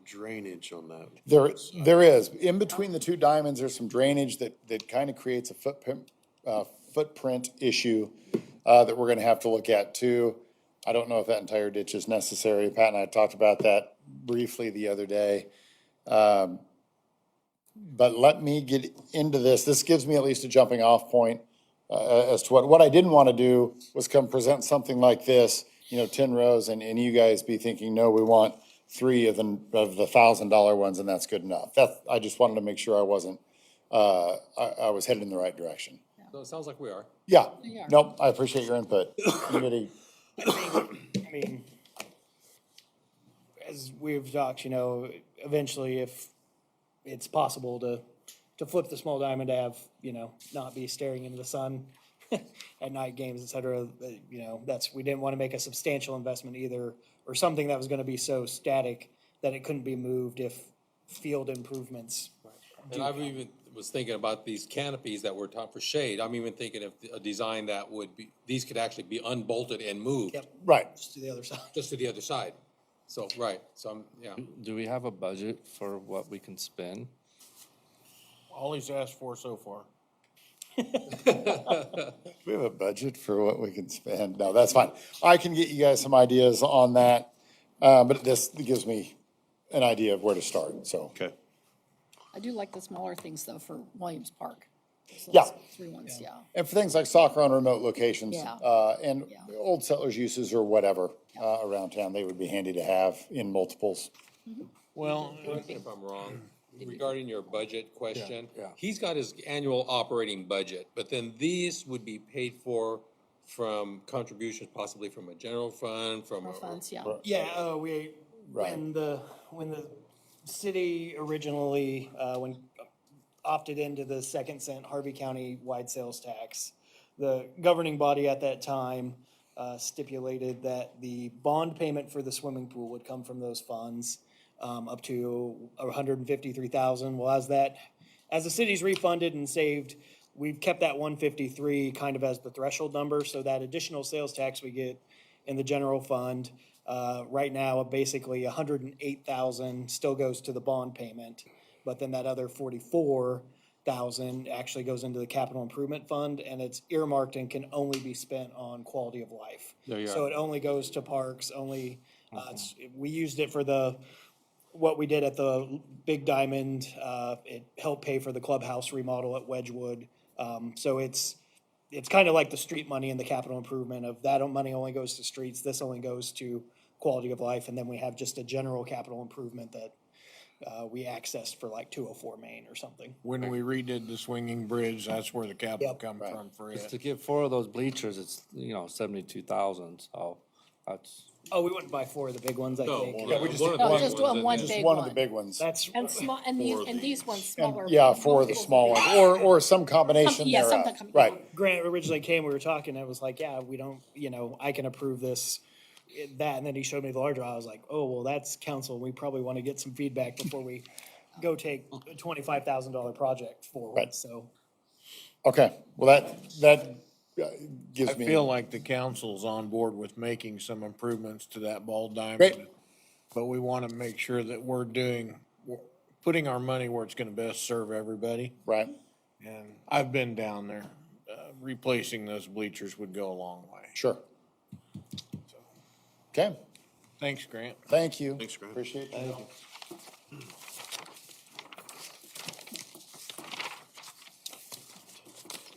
drainage on that. There is. In between the two diamonds, there's some drainage that kind of creates a footprint issue that we're gonna have to look at too. I don't know if that entire ditch is necessary. Pat and I talked about that briefly the other day. But let me get into this. This gives me at least a jumping off point as to what I didn't want to do was come present something like this, 10 rows, and you guys be thinking, no, we want 3 of the $1,000 ones, and that's good enough. I just wanted to make sure I wasn't, I was headed in the right direction. So it sounds like we are. Yeah, Yeah. nope, I appreciate your input. Committee, I mean, as we've talked, eventually if it's possible to flip the small diamond to have, not be staring into the sun at night games, et cetera, we didn't want to make a substantial investment either, or something that was going to be so static that it couldn't be moved if field improvements. And I've even was thinking about these canopies that we're talking for shade. I'm even thinking of a design that would be, these could actually be unbolted and moved Yep, right. just to the other side. just to the other side. So, right, so I'm, yeah. Do we have a budget for what we can spend? All he's asked for so far. We have a budget for what we can spend. No, that's fine. I can get you guys some ideas on that, but this gives me an idea of where to start, so. Okay. I do like the smaller things though for Williams Park. So Yeah. those 3 ones, yeah. And for things like soccer on remote locations, Yeah. And Yeah. old settlers uses or whatever, around town, they would be handy to have in multiples. Well, Correct me if I'm wrong, regarding your budget question. Yeah, yeah. He's got his annual operating budget, but then these would be paid for from contributions, possibly from a general fund, from More a. funds, yeah. Yeah, when Right. when the city originally, when opted into the 2nd cent Harvey County wide sales tax, the governing body at that time stipulated that the bond payment for the swimming pool would come from those funds, up to $153,000. Well, as the city's refunded and saved, we've kept that 153 kind of as the threshold number, so that additional sales tax we get in the general fund, right now, basically 108,000 still goes to the bond payment, but then that other 44,000 actually goes into the capital improvement fund, and it's earmarked and can only be spent on quality of life. There you So are. it only goes to parks, we used it for what we did at the Big Diamond. It helped pay for the clubhouse remodel at Wedgewood. So it's kind of like the street money and the capital improvement of that money only goes to streets, this only goes to quality of life, and then we have just a general capital improvement that we accessed for like 204 Main or something. When we redid the swinging bridge, that's where the capital Yep. come from for Just it. to get 4 of those bleachers, it's, 72,000, so that's, Oh, we wouldn't buy 4 of the big ones, I think. Yeah, we just One did of the No, one, big just doing ones, one and big one of the one. big ones. That's, And small, and these ones smaller. Yeah, 4 of the small ones, or some combination Yeah, thereof. something coming- Right. Grant originally came, we were talking, I was like, yeah, we don't, I can approve this, that, and then he showed me the larger, I was like, oh, well, that's council, we probably want to get some feedback before we go take a $25,000 project forward, Right. so. Okay, well, that I gives me. feel like the council's on board with making some improvements to that ball diamond. Great. But we want to make sure that we're putting our money where it's going to best serve everybody. Right, And I've been down there. Replacing those bleachers would go a long way. sure. Okay, Thanks, Grant. thank you. Thanks, Grant. Appreciate your help.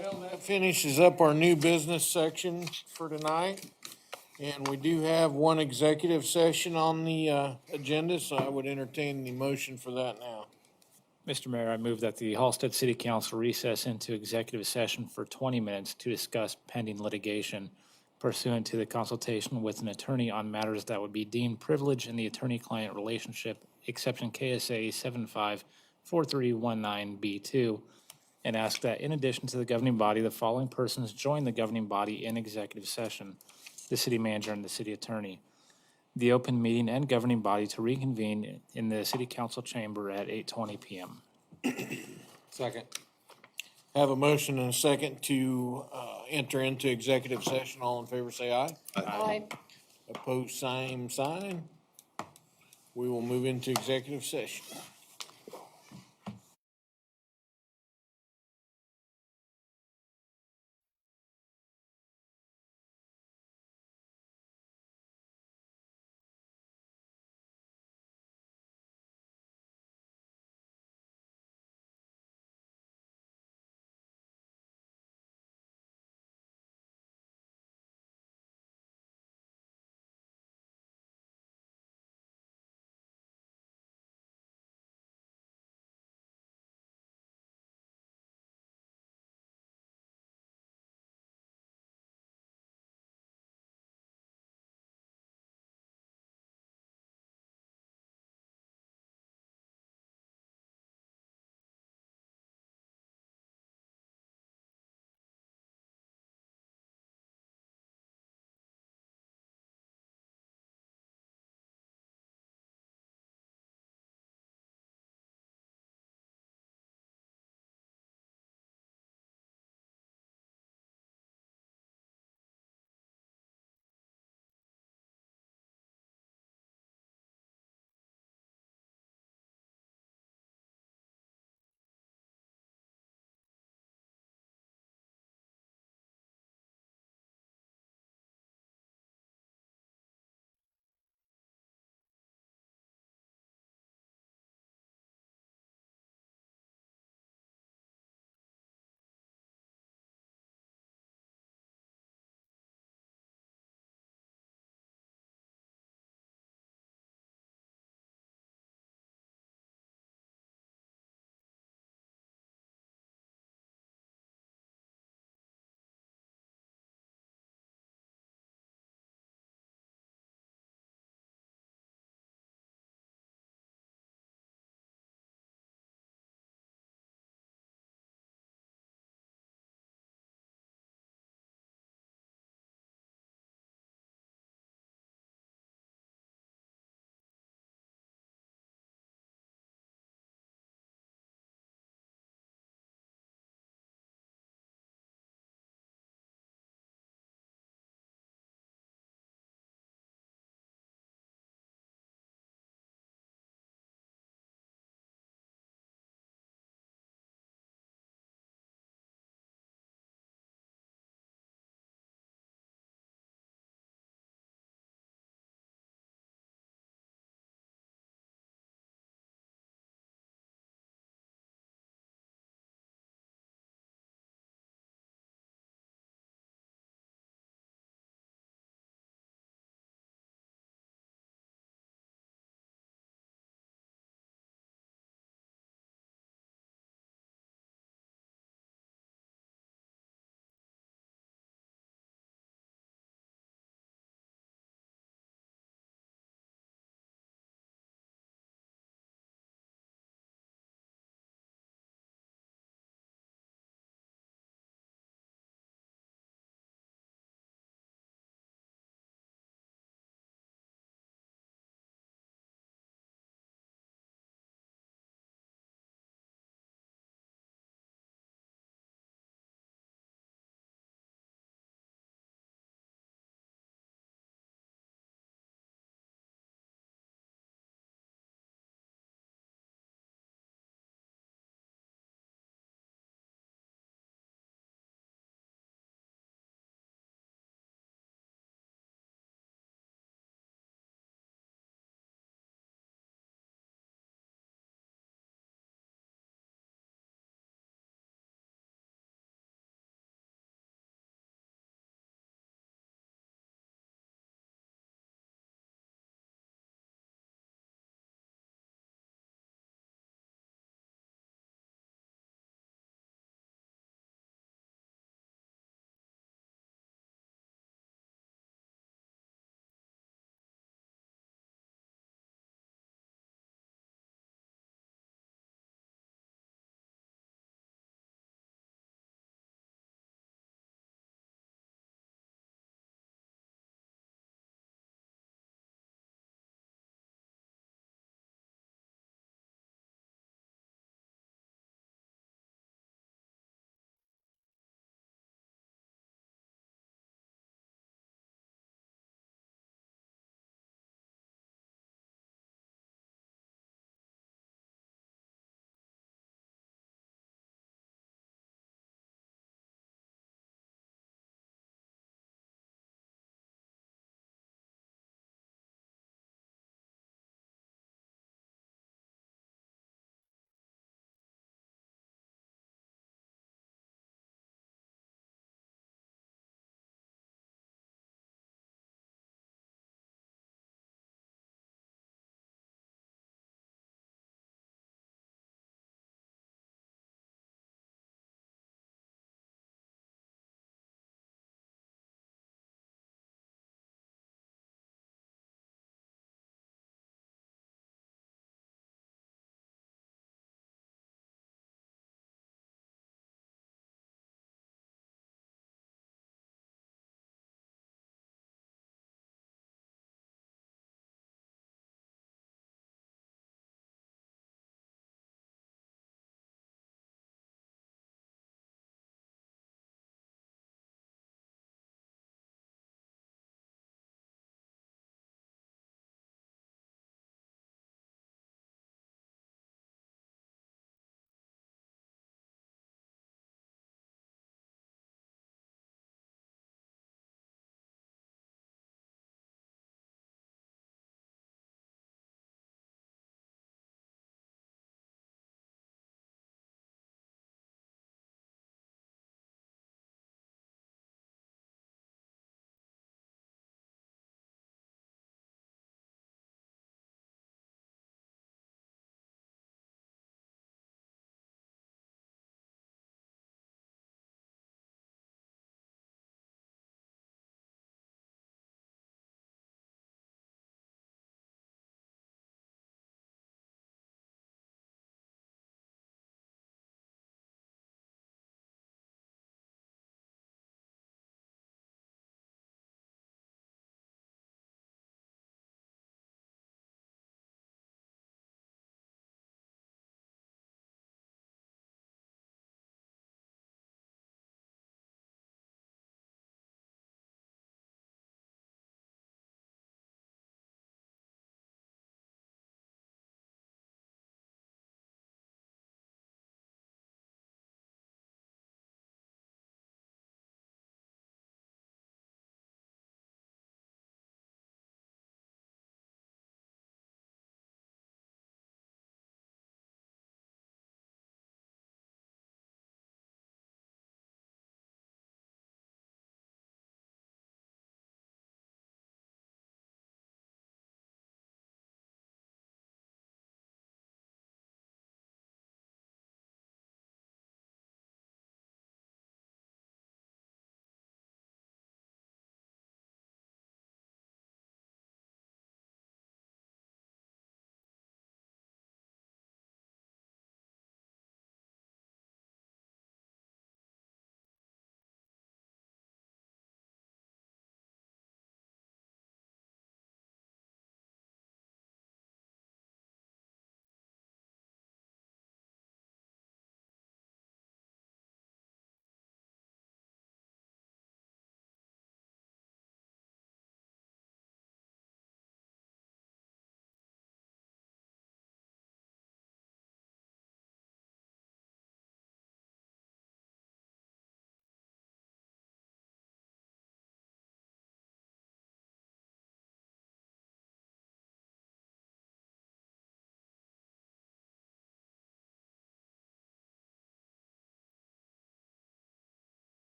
Well, that finishes up our new business section for tonight. And we do have one executive session on the agenda, so I would entertain the motion for that now. Mr. Mayor, I move that the Halstead City Council recess into executive session for 20 minutes to discuss pending litigation pursuant to the consultation with an attorney on matters that would be deemed privileged in the attorney-client relationship, exception KSA 754319B2, and ask that in addition to the governing body, the following persons join the governing body in executive session: the city manager and the city attorney. The open meeting and governing body to reconvene in the city council chamber at 8:20 PM. second. Have a motion and a second to enter into executive session. All in favor, say aye. Aye. Opposed, same sign. We will move into executive session.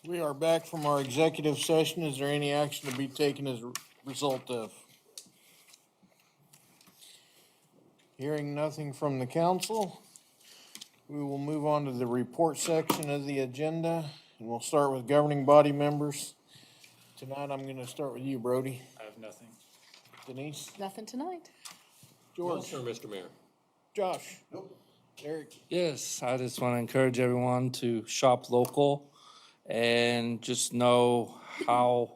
We are back from our executive session. Is there any action to be taken as a result of? Hearing nothing from the council, we will move on to the report section of the agenda, and we'll start with governing body members. Tonight, I'm gonna start with you, Brody. I have nothing. Denise? Nothing tonight. George? Sir, Mr. Mayor. Josh? Nope. Eric? Yes, I just want to encourage everyone to shop local and just know how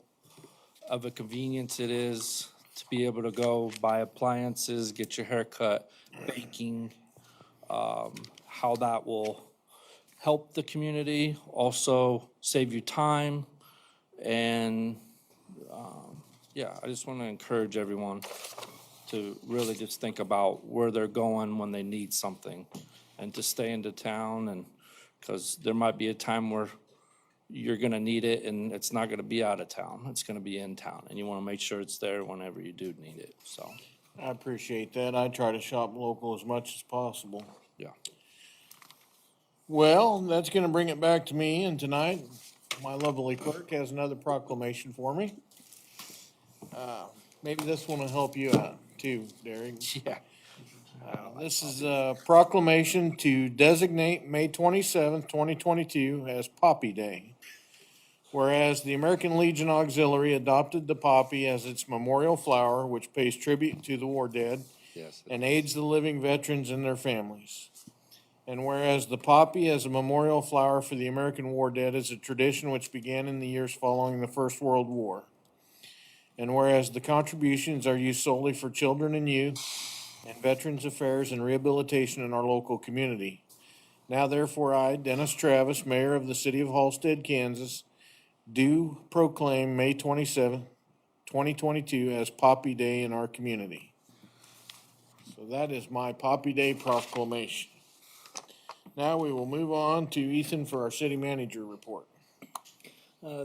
of a convenience it is to be able to go buy appliances, get your hair cut, baking, how that will help the community, also save you time. And, yeah, I just want to encourage everyone to really just think about where they're going when they need something and to stay into town, and, because there might be a time where you're gonna need it and it's not gonna be out of town, it's gonna be in town, and you wanna make sure it's there whenever you do need it, so, I appreciate that. I try to shop local as much as possible. yeah. Well, that's gonna bring it back to me, and tonight, my lovely clerk has another proclamation for me. Maybe this one will help you out too, Derek. Yeah. This is a proclamation to designate May 27th, 2022 as Poppy Day. Whereas the American Legion Auxiliary adopted the poppy as its memorial flower, which pays tribute to the war dead Yes. and aids the living veterans and their families. And whereas the poppy as a memorial flower for the American war dead is a tradition which began in the years following the First World War. And whereas the contributions are used solely for children and youth and Veterans Affairs and Rehabilitation in our local community. Now therefore I, Dennis Travis, Mayor of the City of Halstead, Kansas, do proclaim May 27th, 2022 as Poppy Day in our community. So that is my Poppy Day proclamation. Now we will move on to Ethan for our city manager report.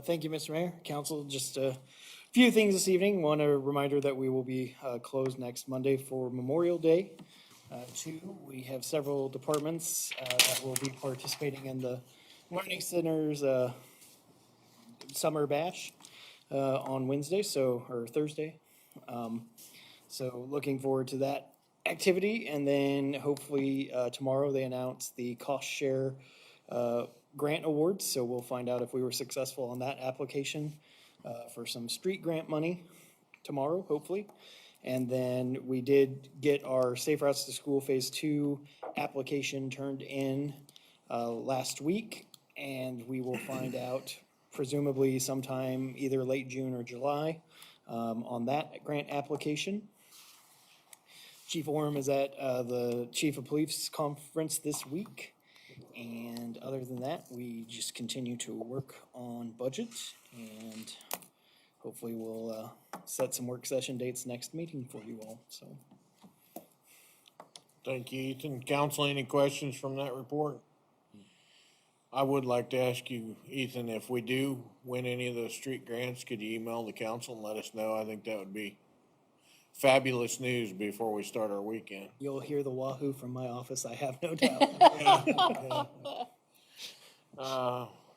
Thank you, Mr. Mayor. Council, just a few things this evening. One, a reminder that we will be closed next Monday for Memorial Day. Two, we have several departments that will be participating in the Learning Center's Summer Bash on Wednesday, or Thursday. So looking forward to that activity. And then hopefully tomorrow they announce the cost share grant awards. So we'll find out if we were successful on that application for some street grant money tomorrow, hopefully. And then we did get our Safe Routes to School Phase 2 application turned in last week. And we will find out presumably sometime either late June or July on that grant application. Chief Orem is at the Chief of Police Conference this week. And other than that, we just continue to work on budget, and hopefully we'll set some work session dates next meeting for you all, so. Thank you, Ethan. Council, any questions from that report? I would like to ask you, Ethan, if we do win any of those street grants, could you email the council and let us know? I think that would be fabulous news before we start our weekend. You'll hear the wahoo from my office, I have no doubt.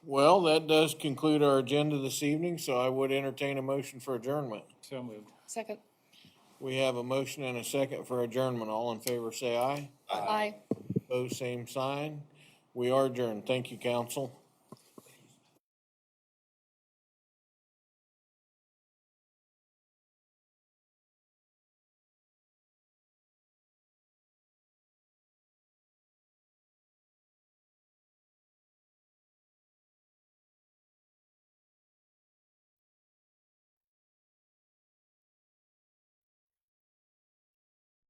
Well, that does conclude our agenda this evening, so I would entertain a motion for adjournment. So moved. Second. We have a motion and a second for adjournment. All in favor, say aye. Aye. Opposed, same sign. We are adjourned. Thank you, council.